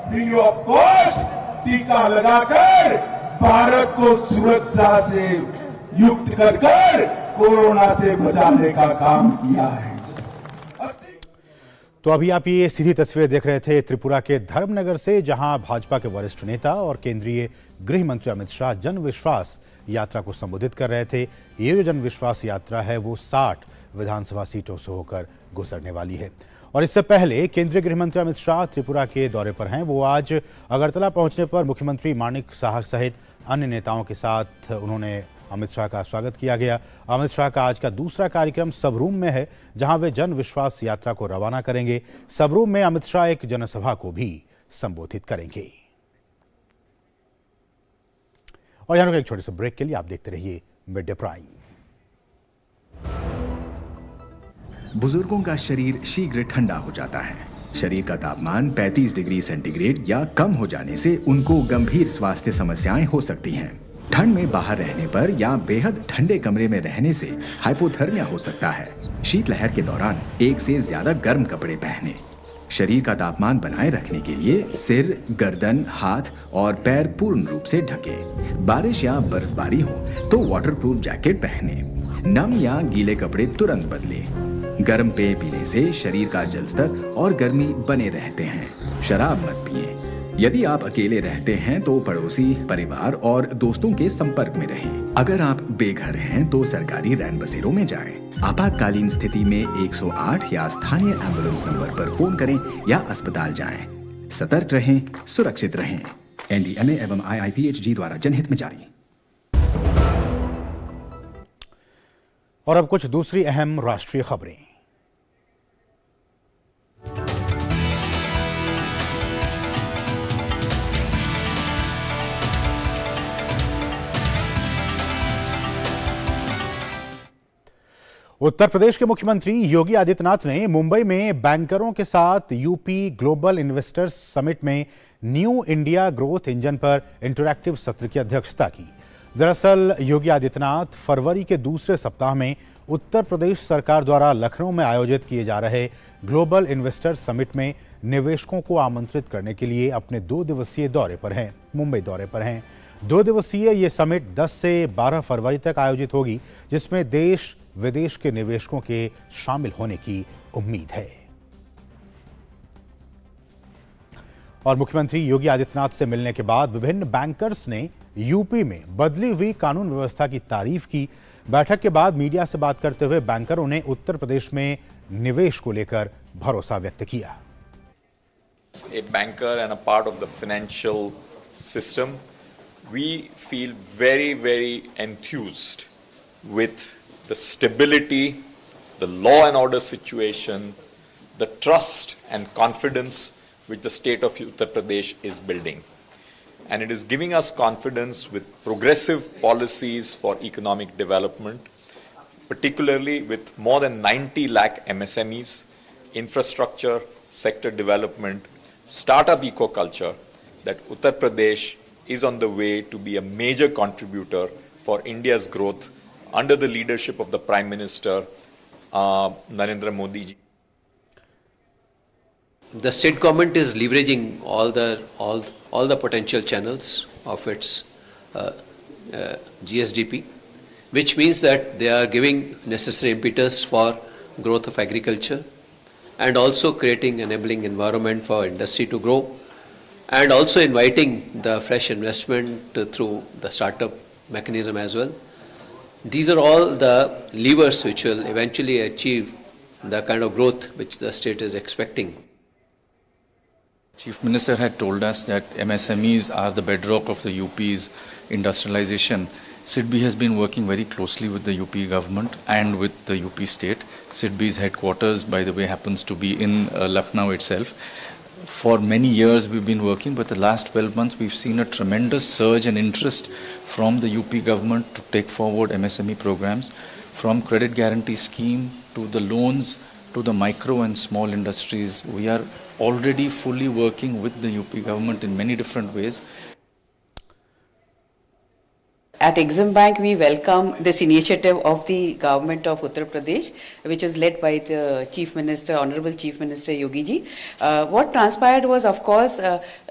फ्री ऑफ कॉस्ट टीका लगाकर भारत को सुरक्षा से युक्त कर कोरोना से बचाने का काम किया है। तो अभी आप ये सीधी तस्वीरें देख रहे थे त्रिपुरा के धर्मनगर से, जहां भाजपा के वरिष्ठ नेता और केंद्रीय गृह मंत्री अमित शाह जन विश्वास यात्रा को संबोधित कर रहे थे। ये जो जन विश्वास यात्रा है वो 60 विधानसभा सीटों से होकर गुजरने वाली है। और इससे पहले केंद्रीय गृह मंत्री अमित शाह त्रिपुरा के दौरे पर हैं। वो आज अगरतला पहुंचने पर मुख्यमंत्री माणिक साहा सहित अन्य नेताओं के साथ उन्होंने अमित शाह का स्वागत किया गया। अमित शाह का आज का दूसरा कार्यक्रम सबरूम में है, जहां वे जन विश्वास यात्रा को रवाना करेंगे। सबरूम में अमित शाह एक जनसभा को भी संबोधित करेंगे। और यहाँ एक छोटे से ब्रेक के लिए आप देखते रहिए मिड डे प्राइम। बुजुर्गों का शरीर शीघ्र ठंडा हो जाता है। शरीर का तापमान 35 डिग्री सेंटीग्रेड या कम हो जाने से उनको गंभीर स्वास्थ्य समस्याएं हो सकती हैं। ठंड में बाहर रहने पर या बेहद ठंडे कमरे में रहने से हाइपोथर्मिया हो सकता है। शीतलहर के दौरान एक से ज्यादा गर्म कपड़े पहने। शरीर का तापमान बनाए रखने के लिए सिर, गर्दन, हाथ और पैर पूर्ण रूप से ढके। बारिश या बर्फबारी हो तो वाटरप्रूफ जैकेट पहने। नम या गीले कपड़े तुरंत बदले। गर्म पेय पीने से शरीर का जल स्तर और गर्मी बने रहते हैं। शराब मत पिए। यदि आप अकेले रहते हैं तो पड़ोसी, परिवार और दोस्तों के संपर्क में रहें। अगर आप बेघर हैं तो सरकारी रैन बसेरों में जाएं। आपातकालीन स्थिति में 108 या स्थानीय एम्बुलेंस नंबर पर फोन करें या अस्पताल जाएं। सतर्क रहें, सुरक्षित रहें। NDMA एवं IIPHG द्वारा जनहित में जारी। और अब कुछ दूसरी अहम राष्ट्रीय खबरें। उत्तर प्रदेश के मुख्यमंत्री योगी आदित्यनाथ ने मुंबई में बैंकरों के साथ यूपी ग्लोबल इन्वेस्टर्स समिट में न्यू इंडिया ग्रोथ इंजन पर इंटरैक्टिव सत्र की अध्यक्षता की। दरअसल योगी आदित्यनाथ फरवरी के दूसरे सप्ताह में उत्तर प्रदेश सरकार द्वारा लखनऊ में आयोजित किए जा रहे ग्लोबल इन्वेस्टर्स समिट में निवेशकों को आमंत्रित करने के लिए अपने 2 दिवसीय दौरे पर हैं, मुंबई दौरे पर हैं। 2 दिवसीय ये समिट 10 से 12 फरवरी तक आयोजित होगी, जिसमें देश विदेश के निवेशकों के शामिल होने की उम्मीद है। और मुख्यमंत्री योगी आदित्यनाथ से मिलने के बाद विभिन्न बैंकर्स ने यूपी में बदली हुई कानून व्यवस्था की तारीफ की। बैठक के बाद मीडिया से बात करते हुए बैंकरों ने उत्तर प्रदेश में निवेश को लेकर भरोसा व्यक्त किया। A banker and a part of the financial system, we feel very, very enthused with the stability, the law and order situation, the trust and confidence which the state of Uttar Pradesh is building. And it is giving us confidence with progressive policies for economic development, particularly with more than 90 lakh MSMEs, infrastructure, sector development, startup eco-culture, that Uttar Pradesh is on the way to be a major contributor for India's growth under the leadership of the Prime Minister Narendra Modi ji. The state government is leveraging all the potential channels of its GSDP, which means that they are giving necessary impetus for growth of agriculture and also creating enabling environment for industry to grow, and also inviting the fresh investment through the startup mechanism as well. These are all the levers which will eventually achieve the kind of growth which the state is expecting. Chief Minister had told us that MSMEs are the bedrock of the UP's industrialization. SIDBI has been working very closely with the UP government and with the UP state. SIDBI's headquarters, by the way, happens to be in Lucknow itself. For many years we've been working, but the last 12 months we've seen a tremendous surge in interest from the UP government to take forward MSME programs, from credit guarantee scheme to the loans to the micro and small industries. We are already fully working with the UP government in many different ways. At Exim Bank, we welcome this initiative of the government of Uttar Pradesh, which is led by the Chief Minister, Honorable Chief Minister Yogi ji. What transpired was, of course,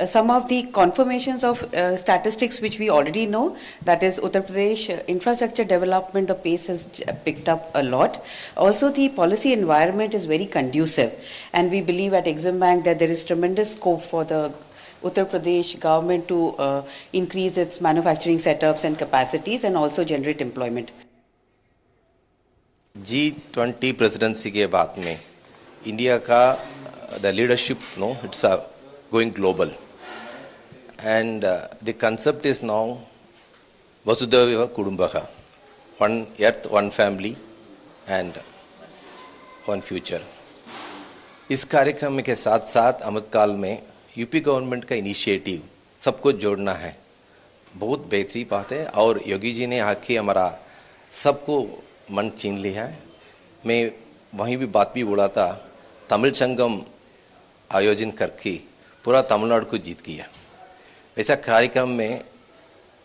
some of the confirmations of statistics which we already know. That is, Uttar Pradesh infrastructure development, the pace has picked up a lot. Also, the policy environment is very conducive, and we believe at Exim Bank that there is tremendous scope for the Uttar Pradesh government to increase its manufacturing setups and capacities and also generate employment. G20 presidency के बाद में इंडिया का the leadership, no, it's going global, and the concept is now Vasudhaiva Kudumbaka, one earth, one family, and one future. इस कार्यक्रम के साथ साथ अमृतकाल में यूपी गवर्नमेंट का इनिशिएटिव सबको जोड़ना है, बहुत बेहतरीन बात है, और योगी जी ने आके हमारा सबको मन छीन लिया है। मैं वहीं भी बात भी बोला था, तमिल संगम आयोजन करके पूरा तमिलनाडु को जीत किया। ऐसा कार्यक्रम में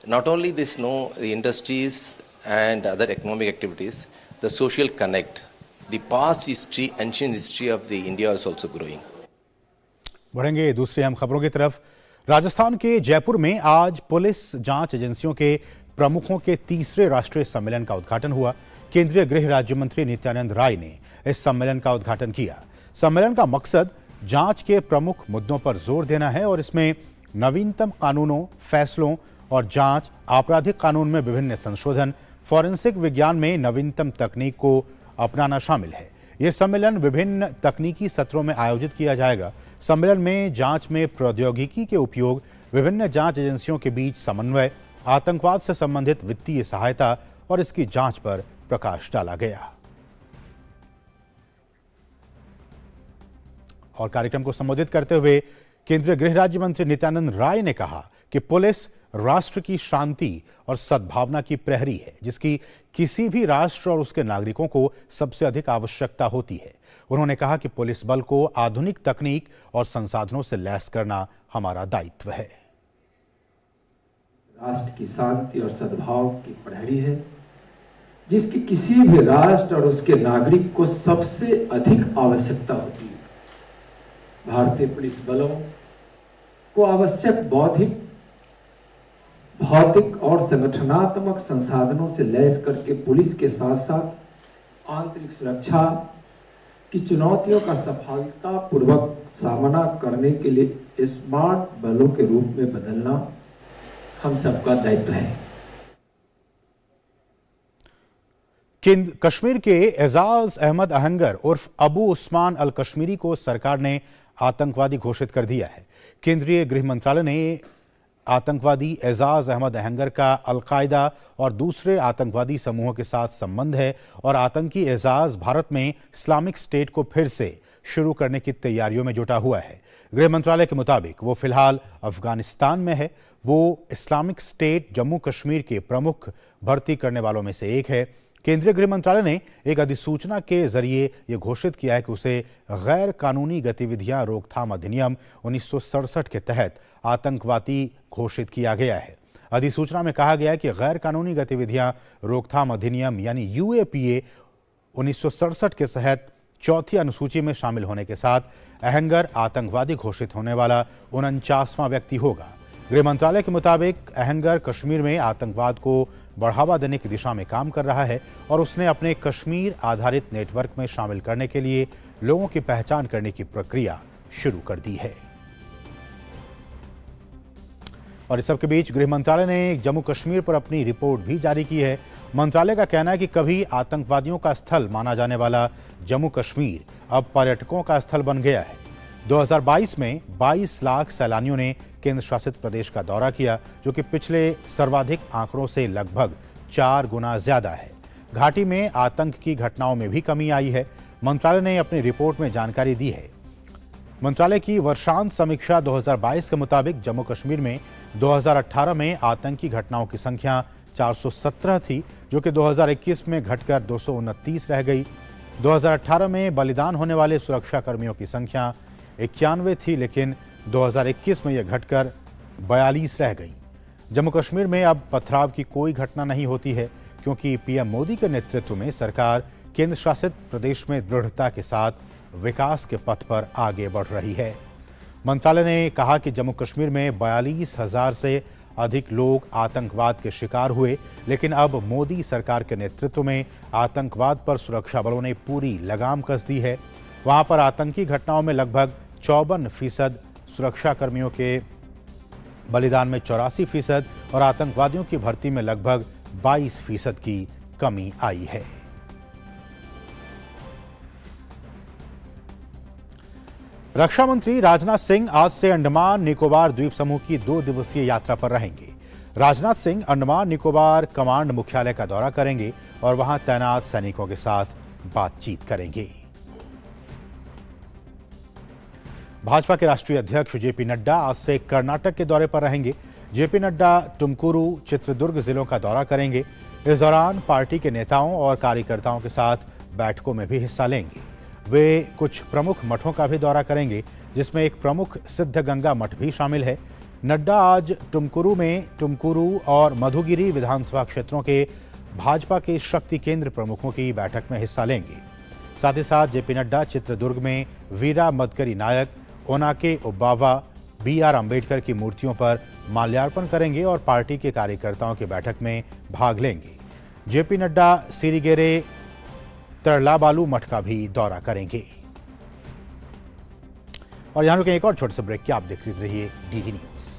not only this, no, the industries and other economic activities, the social connect, the past history, ancient history of the India is also growing. बढ़ेंगे दूसरी अहम खबरों की तरफ। राजस्थान के जयपुर में आज पुलिस जांच एजेंसियों के प्रमुखों के तीसरे राष्ट्रीय सम्मेलन का उद्घाटन हुआ। केंद्रीय गृह राज्य मंत्री नित्यानंद राय ने इस सम्मेलन का उद्घाटन किया। सम्मेलन का मकसद जांच के प्रमुख मुद्दों पर जोर देना है और इसमें नवीनतम कानूनों, फैसलों और जांच, आपराधिक कानून में विभिन्न संशोधन, फॉरेंसिक विज्ञान में नवीनतम तकनीक को अपनाना शामिल है। यह सम्मेलन विभिन्न तकनीकी सत्रों में आयोजित किया जाएगा। सम्मेलन में जांच में प्रौद्योगिकी के उपयोग, विभिन्न जांच एजेंसियों के बीच समन्वय, आतंकवाद से संबंधित वित्तीय सहायता और इसकी जांच पर प्रकाश डाला गया। और कार्यक्रम को संबोधित करते हुए केंद्रीय गृह राज्य मंत्री नित्यानंद राय ने कहा कि पुलिस राष्ट्र की शांति और सद्भावना की प्रहरी है, जिसकी किसी भी राष्ट्र और उसके नागरिकों को सबसे अधिक आवश्यकता होती है। उन्होंने कहा कि पुलिस बल को आधुनिक तकनीक और संसाधनों से लैस करना हमारा दायित्व है। राष्ट्र की शांति और सद्भाव की प्रहरी है, जिसकी किसी भी राष्ट्र और उसके नागरिक को सबसे अधिक आवश्यकता होती है। भारतीय पुलिस बलों को आवश्यक बौद्धिक, भौतिक और संगठनात्मक संसाधनों से लैस करके पुलिस के साथ साथ आंतरिक सुरक्षा की चुनौतियों का सफलतापूर्वक सामना करने के लिए स्मार्ट बलों के रूप में बदलना हम सबका दायित्व है। कश्मीर के एजाज अहमद अहंगर उर्फ अबू उस्मान अल कश्मीरी को सरकार ने आतंकवादी घोषित कर दिया है। केंद्रीय गृह मंत्रालय ने आतंकवादी एजाज अहमद अहंगर का अलकायदा और दूसरे आतंकवादी समूहों के साथ संबंध है और आतंकी एजाज भारत में इस्लामिक स्टेट को फिर से शुरू करने की तैयारियों में जुटा हुआ है। गृह मंत्रालय के मुताबिक वो फिलहाल अफगानिस्तान में है। वो इस्लामिक स्टेट जम्मू कश्मीर के प्रमुख भर्ती करने वालों में से एक है। केंद्रीय गृह मंत्रालय ने एक अधिसूचना के जरिए यह घोषित किया है कि उसे गैर कानूनी गतिविधियां रोकथाम अधिनियम 1967 के तहत आतंकवादी घोषित किया गया है। अधिसूचना में कहा गया है कि गैर कानूनी गतिविधियां रोकथाम अधिनियम यानी यूएपीए 1967 के तहत चौथी अनुसूची में शामिल होने के साथ अहंगर आतंकवादी घोषित होने वाला 49वां व्यक्ति होगा। गृह मंत्रालय के मुताबिक अहंगर कश्मीर में आतंकवाद को बढ़ावा देने की दिशा में काम कर रहा है और उसने अपने कश्मीर आधारित नेटवर्क में शामिल करने के लिए लोगों की पहचान करने की प्रक्रिया शुरू कर दी है। और इस सब के बीच गृह मंत्रालय ने जम्मू कश्मीर पर अपनी रिपोर्ट भी जारी की है। मंत्रालय का कहना है कि कभी आतंकवादियों का स्थल माना जाने वाला जम्मू कश्मीर अब पर्यटकों का स्थल बन गया है। 2022 में 22 लाख सैलानियों ने केंद्र शासित प्रदेश का दौरा किया, जो कि पिछले सर्वाधिक आंकड़ों से लगभग 4 गुना ज्यादा है। घाटी में आतंक की घटनाओं में भी कमी आई है। मंत्रालय ने अपनी रिपोर्ट में जानकारी दी है। मंत्रालय की वर्षांत समीक्षा 2022 के मुताबिक जम्मू कश्मीर में 2018 में आतंकी घटनाओं की संख्या 417 थी, जो कि 2021 में घटकर 229 रह गई। 2018 में बलिदान होने वाले सुरक्षा कर्मियों की संख्या 91 थी, लेकिन 2021 में यह घटकर 42 रह गई। जम्मू कश्मीर में अब पथराव की कोई घटना नहीं होती है, क्योंकि पीएम मोदी के नेतृत्व में सरकार केंद्र शासित प्रदेश में दृढ़ता के साथ विकास के पथ पर आगे बढ़ रही है। मंत्रालय ने कहा कि जम्मू कश्मीर में 42,000 से अधिक लोग आतंकवाद के शिकार हुए, लेकिन अब मोदी सरकार के नेतृत्व में आतंकवाद पर सुरक्षा बलों ने पूरी लगाम कस दी है। वहां पर आतंकी घटनाओं में लगभग 54% सुरक्षा कर्मियों के बलिदान में 84% और आतंकवादियों की भर्ती में लगभग 22% की कमी आई है। रक्षा मंत्री राजनाथ सिंह आज से अंडमान निकोबार द्वीप समूह की 2 दिवसीय यात्रा पर रहेंगे। राजनाथ सिंह अंडमान निकोबार कमांड मुख्यालय का दौरा करेंगे और वहां तैनात सैनिकों के साथ बातचीत करेंगे। भाजपा के राष्ट्रीय अध्यक्ष जेपी नड्डा आज से कर्नाटक के दौरे पर रहेंगे। जेपी नड्डा तुमकुरू, चित्रदुर्ग जिलों का दौरा करेंगे। इस दौरान पार्टी के नेताओं और कार्यकर्ताओं के साथ बैठकों में भी हिस्सा लेंगे। वे कुछ प्रमुख मठों का भी दौरा करेंगे, जिसमें एक प्रमुख सिद्धगंगा मठ भी शामिल है। नड्डा आज तुमकुरू में तुमकुरू और मधुगिरी विधानसभा क्षेत्रों के भाजपा के शक्ति केंद्र प्रमुखों की बैठक में हिस्सा लेंगे। साथ ही साथ जेपी नड्डा चित्रदुर्ग में वीरा मदकरी नायक, ओनाके ओब्बावा, BR अम्बेडकर की मूर्तियों पर माल्यार्पण करेंगे और पार्टी के कार्यकर्ताओं की बैठक में भाग लेंगे। जेपी नड्डा सिरिगेरे तरलाबालू मठ का भी दौरा करेंगे। और यहां रुके एक और छोटे से ब्रेक की, आप देखते रहिए DD न्यूज।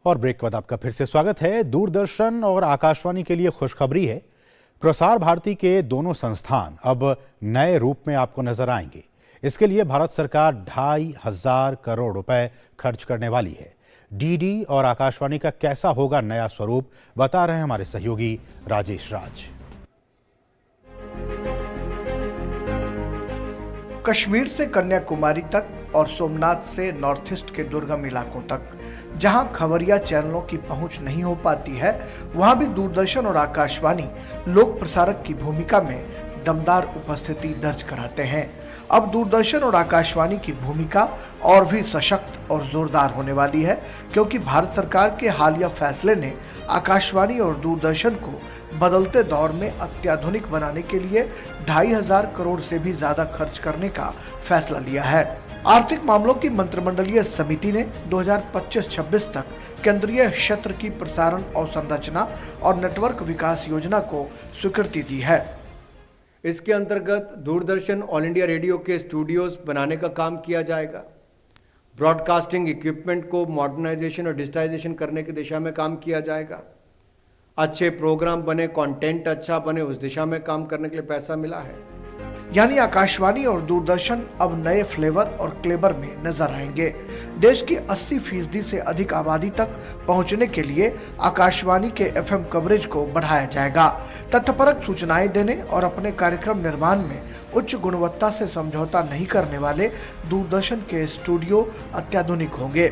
और ब्रेक के बाद आपका फिर से स्वागत है। दूरदर्शन और आकाशवाणी के लिए खुशखबरी है। प्रसार भारती के दोनों संस्थान अब नए रूप में आपको नजर आएंगे। इसके लिए भारत सरकार 2,500 करोड़ रुपए खर्च करने वाली है। डीडी और आकाशवाणी का कैसा होगा नया स्वरूप, बता रहे हैं हमारे सहयोगी राजेश राज। कश्मीर से कन्याकुमारी तक और सोमनाथ से नॉर्थ ईस्ट के दुर्गम इलाकों तक जहां खबरिया चैनलों की पहुंच नहीं हो पाती है, वहां भी दूरदर्शन और आकाशवाणी लोक प्रसारक की भूमिका में दमदार उपस्थिति दर्ज कराते हैं। अब दूरदर्शन और आकाशवाणी की भूमिका और भी सशक्त और जोरदार होने वाली है, क्योंकि भारत सरकार के हालिया फैसले ने आकाशवाणी और दूरदर्शन को बदलते दौर में अत्याधुनिक बनाने के लिए 2,500 करोड़ से भी ज्यादा खर्च करने का फैसला लिया है। आर्थिक मामलों की मंत्रिमंडलीय समिति ने 2025-26 तक केंद्रीय क्षेत्र की प्रसारण अवसंरचना और नेटवर्क विकास योजना को स्वीकृति दी है। इसके अंतर्गत दूरदर्शन ऑल इंडिया रेडियो के स्टूडियोज बनाने का काम किया जाएगा। ब्रॉडकास्टिंग इक्विपमेंट को मॉडर्नाइजेशन और डिजिटाइजेशन करने की दिशा में काम किया जाएगा। अच्छे प्रोग्राम बने, कंटेंट अच्छा बने, उस दिशा में काम करने के लिए पैसा मिला है। यानी आकाशवाणी और दूरदर्शन अब नए फ्लेवर और क्लेवर में नजर आएंगे। देश की 80% से अधिक आबादी तक पहुंचने के लिए आकाशवाणी के एफएम कवरेज को बढ़ाया जाएगा। तथ्यपरक सूचनाएं देने और अपने कार्यक्रम निर्माण में उच्च गुणवत्ता से समझौता नहीं करने वाले दूरदर्शन के स्टूडियो अत्याधुनिक होंगे।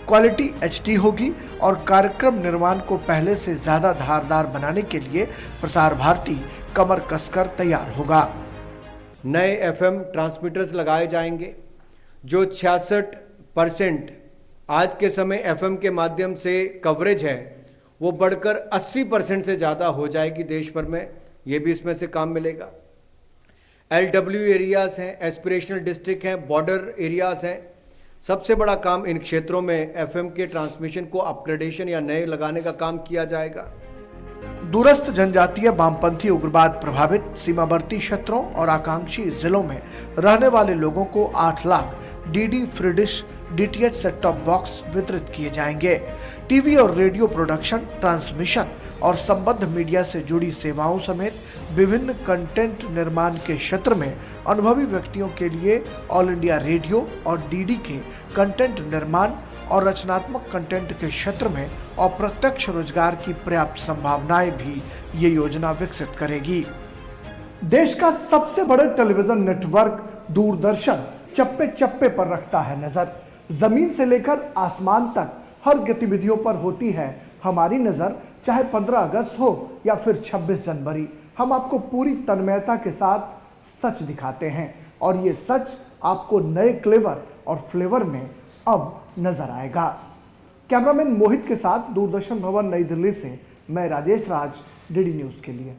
क्वालिटी HD होगी और कार्यक्रम निर्माण को पहले से ज्यादा धारदार बनाने के लिए प्रसार भारती कमर कसकर तैयार होगा। नए FM ट्रांसमीटर्स लगाए जाएंगे। जो 66% आज के समय FM के माध्यम से कवरेज है, वो बढ़कर 80% से ज़्यादा हो जाएगी देश भर में। ये भी इसमें से काम मिलेगा। LW एरियाज हैं, एस्पिरेशनल डिस्ट्रिक्ट हैं, बॉर्डर एरियाज हैं। सबसे बड़ा काम इन क्षेत्रों में FM के ट्रांसमिशन को अपग्रेडेशन या नए लगाने का काम किया जाएगा। दूरस्थ जनजातीय, वामपंथी, उग्रवाद प्रभावित सीमावर्ती क्षेत्रों और आकांक्षी जिलों में रहने वाले लोगों को 8 lakh DD free dish DTH set top box वितरित किए जाएंगे। टीवी और रेडियो प्रोडक्शन, ट्रांसमिशन और संबद्ध मीडिया से जुड़ी सेवाओं समेत विभिन्न कंटेंट निर्माण के क्षेत्र में अनुभवी व्यक्तियों के लिए ऑल इंडिया रेडियो और DD के कंटेंट निर्माण और रचनात्मक कंटेंट के क्षेत्र में अप्रत्यक्ष रोजगार की पर्याप्त संभावनाएं भी ये योजना विकसित करेगी। देश का सबसे बड़ा टेलीविजन नेटवर्क दूरदर्शन चप्पे चप्पे पर रखता है नजर। जमीन से लेकर आसमान तक हर गतिविधियों पर होती है हमारी नजर, चाहे 15 अगस्त हो या फिर 26 जनवरी। हम आपको पूरी तन्मयता के साथ सच दिखाते हैं और ये सच आपको नए क्लेवर और फ्लेवर में अब नजर आएगा। कैमरामैन मोहित के साथ दूरदर्शन भवन नई दिल्ली से मैं राजेश राज, DD न्यूज के लिए।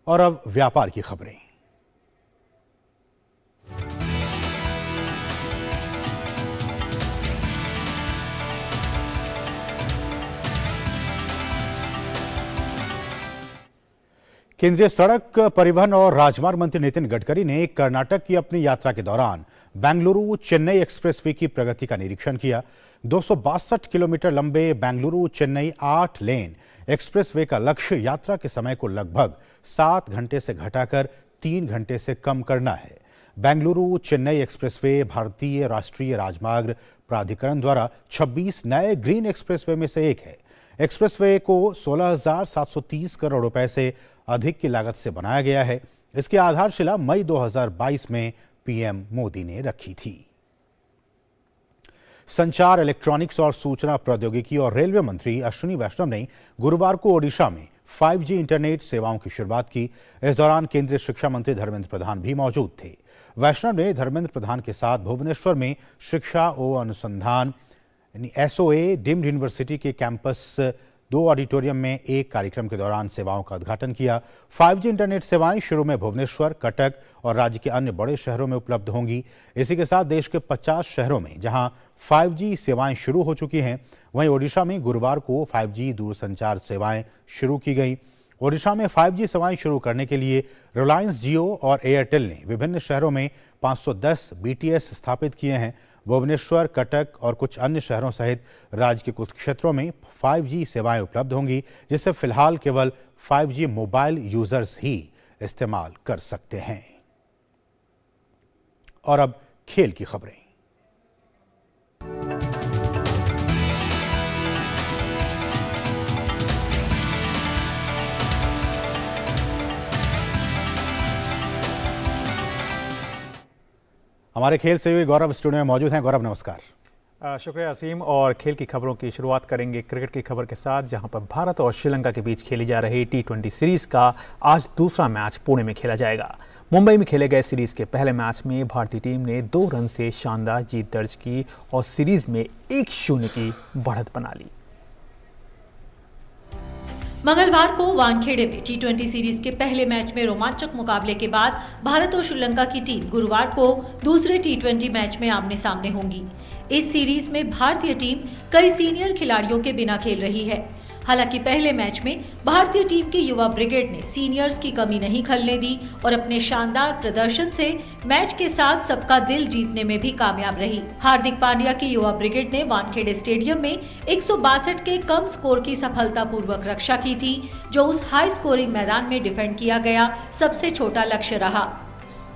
और अब व्यापार की खबरें। केंद्रीय सड़क परिवहन और राजमार्ग मंत्री नितिन गडकरी ने कर्नाटक की अपनी यात्रा के दौरान बेंगलुरु चेन्नई एक्सप्रेसवे की प्रगति का निरीक्षण किया। 262 किलोमीटर लंबे बेंगलुरु चेन्नई 8 लेन एक्सप्रेसवे का लक्ष्य यात्रा के समय को लगभग 7 घंटे से घटाकर 3 घंटे से कम करना है। बेंगलुरु चेन्नई एक्सप्रेसवे भारतीय राष्ट्रीय राजमार्ग प्राधिकरण द्वारा 26 नए ग्रीन एक्सप्रेसवे में से एक है। एक्सप्रेसवे को 16,730 करोड़ रुपए से अधिक की लागत से बनाया गया है। इसकी आधारशिला मई 2022 में पीएम मोदी ने रखी थी। संचार, इलेक्ट्रॉनिक्स और सूचना प्रौद्योगिकी और रेलवे मंत्री अश्विनी वैष्णव ने गुरुवार को ओडिशा में 5G इंटरनेट सेवाओं की शुरुआत की। इस दौरान केंद्रीय शिक्षा मंत्री धर्मेंद्र प्रधान भी मौजूद थे। वैष्णव ने धर्मेंद्र प्रधान के साथ भुवनेश्वर में शिक्षा ओ अनुसंधान SOA डीम्ड यूनिवर्सिटी के कैंपस 2 ऑडिटोरियम में एक कार्यक्रम के दौरान सेवाओं का उद्घाटन किया। 5G इंटरनेट सेवाएं शुरू में भुवनेश्वर, कटक और राज्य के अन्य बड़े शहरों में उपलब्ध होंगी। इसी के साथ देश के 50 शहरों में जहां 5G सेवाएं शुरू हो चुकी हैं, वहीं ओडिशा में गुरुवार को 5G दूरसंचार सेवाएं शुरू की गई। ओडिशा में 5G सेवाएं शुरू करने के लिए रिलायंस जियो और एयरटेल ने विभिन्न शहरों में 510 BTS स्थापित किए हैं। भुवनेश्वर, कटक और कुछ अन्य शहरों सहित राज्य के कुछ क्षेत्रों में 5G सेवाएं उपलब्ध होंगी, जिसे फिलहाल केवल 5G मोबाइल यूजर्स ही इस्तेमाल कर सकते हैं। और अब खेल की खबरें। हमारे खेल सहयोगी गौरव स्टूडियो में मौजूद हैं। गौरव, नमस्कार। शुक्रिया असीम। और खेल की खबरों की शुरुआत करेंगे क्रिकेट की खबर के साथ, जहां पर भारत और श्रीलंका के बीच खेली जा रही T20 सीरीज का आज दूसरा मैच पुणे में खेला जाएगा। मुंबई में खेले गए सीरीज के पहले मैच में भारतीय टीम ने 2 रन से शानदार जीत दर्ज की और सीरीज में 1-0 की बढ़त बना ली। मंगलवार को वानखेड़े में T20 सीरीज के पहले मैच में रोमांचक मुकाबले के बाद भारत और श्रीलंका की टीम गुरुवार को दूसरे T20 मैच में आमने सामने होंगी। इस सीरीज में भारतीय टीम कई सीनियर खिलाड़ियों के बिना खेल रही है। हालांकि पहले मैच में भारतीय टीम की युवा ब्रिगेड ने सीनियर्स की कमी नहीं खलने दी और अपने शानदार प्रदर्शन से मैच के साथ सबका दिल जीतने में भी कामयाब रही। हार्दिक पांड्या की युवा ब्रिगेड ने वानखेड़े स्टेडियम में 162 के कम स्कोर की सफलतापूर्वक रक्षा की थी, जो उस हाई स्कोरिंग मैदान में डिफेंड किया गया सबसे छोटा लक्ष्य रहा।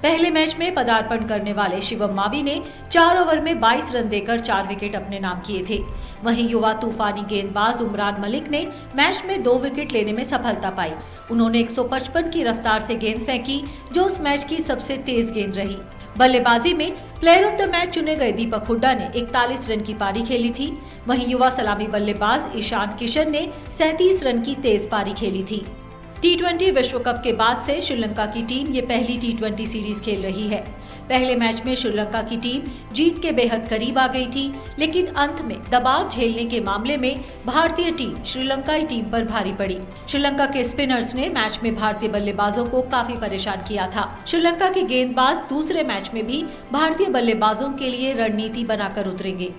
पहले मैच में पदार्पण करने वाले शिवम मावी ने 4 ओवर में 22 रन देकर 4 विकेट अपने नाम किए थे। वहीं युवा तूफानी गेंदबाज उमरान मलिक ने मैच में 2 विकेट लेने में सफलता पाई। उन्होंने 155 की रफ्तार से गेंद फेंकी, जो उस मैच की सबसे तेज गेंद रही। बल्लेबाजी में प्लेयर ऑफ द मैच चुने गए दीपक हुड्डा ने 41 रन की पारी खेली थी। वहीं युवा सलामी बल्लेबाज ईशान किशन ने 37 रन की तेज पारी खेली थी। T20 विश्व कप के बाद से श्रीलंका की टीम ये पहली T20 सीरीज खेल रही है। पहले मैच में श्रीलंका की टीम जीत के बेहद करीब आ गई थी, लेकिन अंत में दबाव झेलने के मामले में भारतीय टीम श्रीलंकाई टीम पर भारी पड़ी। श्रीलंका के स्पिनर्स ने मैच में भारतीय बल्लेबाजों को काफी परेशान किया था। श्रीलंका के गेंदबाज दूसरे मैच में भी भारतीय बल्लेबाजों के लिए रणनीति बनाकर उतरेंगे।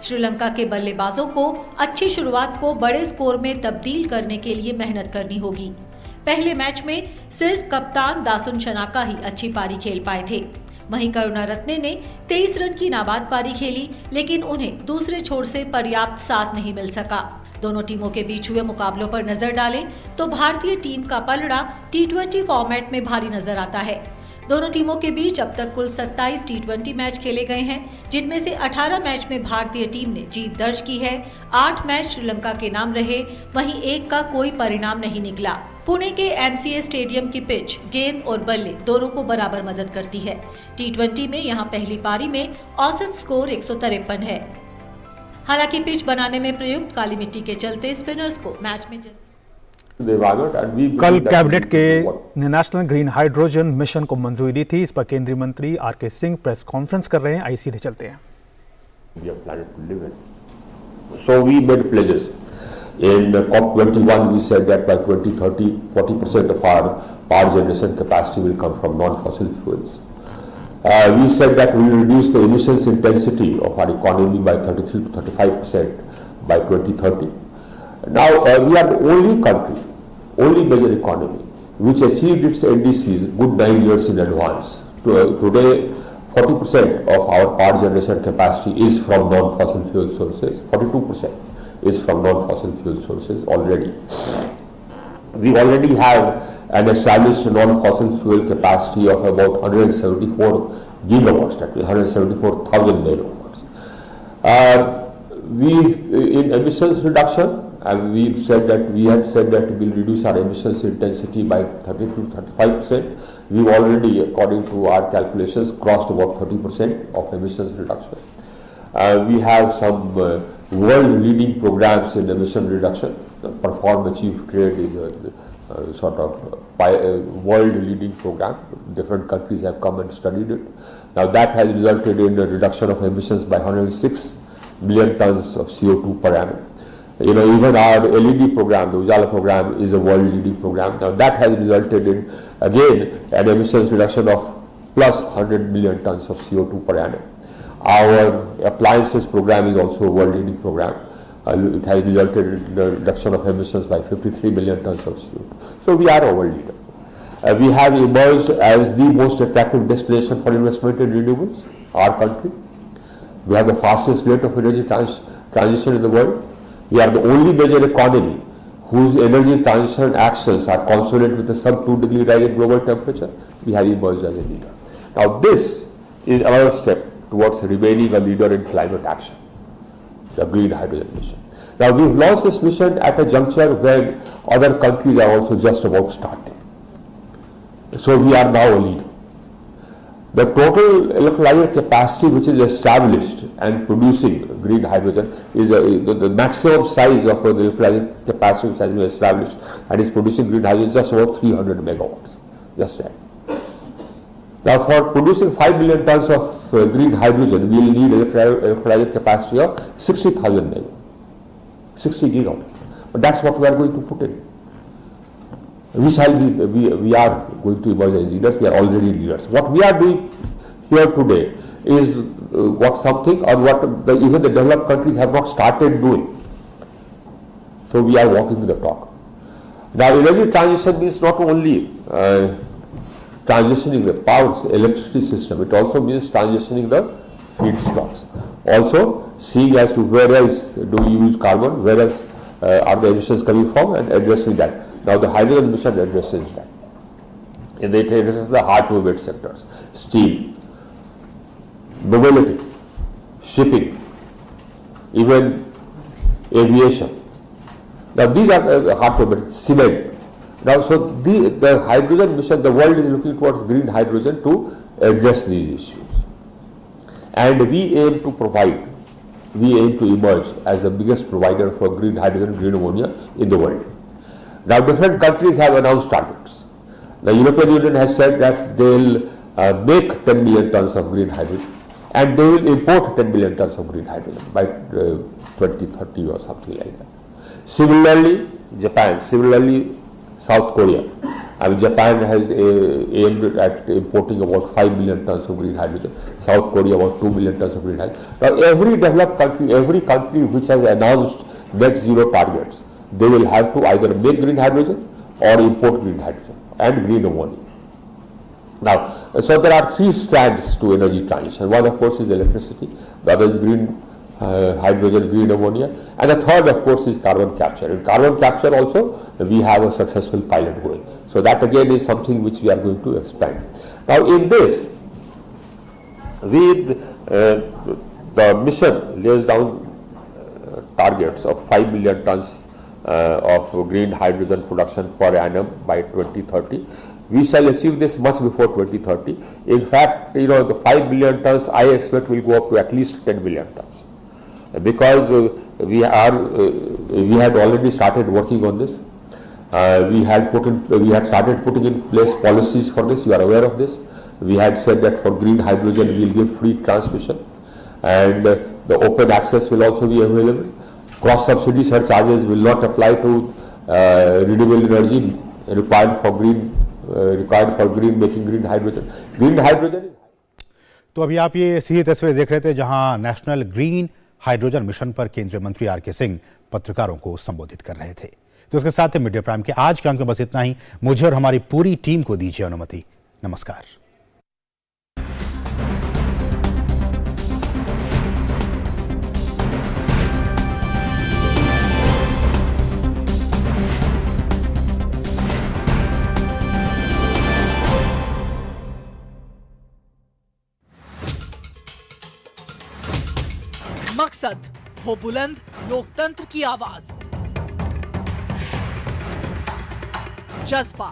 श्रीलंका के बल्लेबाजों को अच्छी शुरुआत को बड़े स्कोर में तब्दील करने के लिए मेहनत करनी होगी। पहले मैच में सिर्फ कप्तान दासुन शनाका ही अच्छी पारी खेल पाए थे। वहीं करुणारत्ने ने 23 रन की नाबाद पारी खेली, लेकिन उन्हें दूसरे छोर से पर्याप्त साथ नहीं मिल सका। दोनों टीमों के बीच हुए मुकाबलों पर नजर डालें तो भारतीय टीम का पलड़ा T20 फॉर्मेट में भारी नजर आता है। दोनों टीमों के बीच अब तक कुल 27 T20 मैच खेले गए हैं, जिनमें से 18 मैच में भारतीय टीम ने जीत दर्ज की है। 8 मैच श्रीलंका के नाम रहे, वहीं एक का कोई परिणाम नहीं निकला। पुणे के MCA स्टेडियम की पिच गेंद और बल्ले दोनों को बराबर मदद करती है। T20 में यहां पहली पारी में औसत स्कोर 153 है। हालांकि पिच बनाने में प्रयुक्त काली मिट्टी के चलते स्पिनर्स को मैच में कल कैबिनेट के नेशनल ग्रीन हाइड्रोजन मिशन को मंजूरी दी थी। इस पर केंद्रीय मंत्री RK सिंह प्रेस कॉन्फ्रेंस कर रहे हैं। आइए सीधे चलते हैं। So we made pledges. In COP21, we said that by 2030, 40% of our power generation capacity will come from non-fossil fuels. We said that we will reduce the emissions intensity of our economy by 33 to 35% by 2030. Now, we are the only country, only major economy, which achieved its NDCs good 9 years in advance. Today, 40% of our power generation capacity is from non-fossil fuel sources, 42% is from non-fossil fuel sources already. We already have an established non-fossil fuel capacity of about 174 gigawatts, actually 174,000 megawatts. In emissions reduction, and we had said that we will reduce our emissions intensity by 30 to 35%. We've already, according to our calculations, crossed about 30% of emissions reduction. We have some world-leading programs in emission reduction. The Perform, Achieve, Trade is a sort of world-leading program. Different countries have come and studied it. Now that has resulted in a reduction of emissions by 106 million tons of CO2 per annum. You know, even our LED program, the Ujala program, is a world-leading program. Now that has resulted in, again, an emissions reduction of plus 100 million tons of CO2 per annum. Our appliances program is also a world-leading program. It has resulted in a reduction of emissions by 53 million tons of CO2. So we are a world leader. We have emerged as the most attractive destination for investment in renewables, our country. We have the fastest rate of energy transition in the world. We are the only major economy whose energy transition actions are consonant with the sub-2-degree rise in global temperature. We have emerged as a leader. Now this is another step towards remaining a leader in climate action, the green hydrogen mission. Now we've launched this mission at a juncture when other countries are also just about starting. So we are now a leader. The total electrolyzer capacity which is established and producing green hydrogen is the maximum size of the electrolyzer capacity which has been established and is producing green hydrogen is just about 300 megawatts. Just that. Now for producing 5 million tons of green hydrogen, we will need electrolyzer capacity of 60,000 megawatts, 60 gigawatts. But that's what we are going to put in. We are going to emerge as leaders. We are already leaders. What we are doing here today is even the developed countries have not started doing. So we are walking the talk. Now energy transition means not only transitioning the power electricity system, it also means transitioning the feedstocks. Also seeing as to where else do we use carbon, where else are the emissions coming from, and addressing that. Now the hydrogen mission addresses that. It addresses the hard-to-abate sectors: steel, mobility, shipping, even aviation. Now these are the hard-to-abate, cement. Now so the hydrogen mission, the world is looking towards green hydrogen to address these issues. And we aim to emerge as the biggest provider for green hydrogen, green ammonia in the world. Now different countries have announced targets. The European Union has said that they will make 10 million tons of green hydrogen and they will import 10 million tons of green hydrogen by 2030 or something like that. Similarly, Japan, South Korea. Japan has aimed at importing about 5 million tons of green hydrogen. South Korea about 2 million tons of green hydrogen. Now every developed country, every country which has announced net zero targets, they will have to either make green hydrogen or import green hydrogen and green ammonia. Now, so there are three strands to energy transition. One, of course, is electricity. The other is green hydrogen, green ammonia. And the third, of course, is carbon capture. In carbon capture also, we have a successful pilot going. So that again is something which we are going to expand. Now, in this, the mission lays down targets of 5 million tons of green hydrogen production per annum by 2030. We shall achieve this much before 2030. In fact, the 5 million tons I expect will go up to at least 10 million tons, because we had already started working on this. We had started putting in place policies for this. You are aware of this. We had said that for green hydrogen we will give free transmission, and the open access will also be available. Cross-subsidy surcharges will not apply to renewable energy required for green making green hydrogen. Green hydrogen is. तो अभी आप ये सीधी तस्वीर देख रहे थे जहां नेशनल ग्रीन हाइड्रोजन मिशन पर केंद्रीय मंत्री आर.के. सिंह पत्रकारों को संबोधित कर रहे थे। तो इसके साथ ही मीडिया प्राइम के आज के अंक में बस इतना ही। मुझे और हमारी पूरी टीम को दीजिए अनुमति। नमस्कार। मकसद हो बुलंद लोकतंत्र की आवाज, जज्बा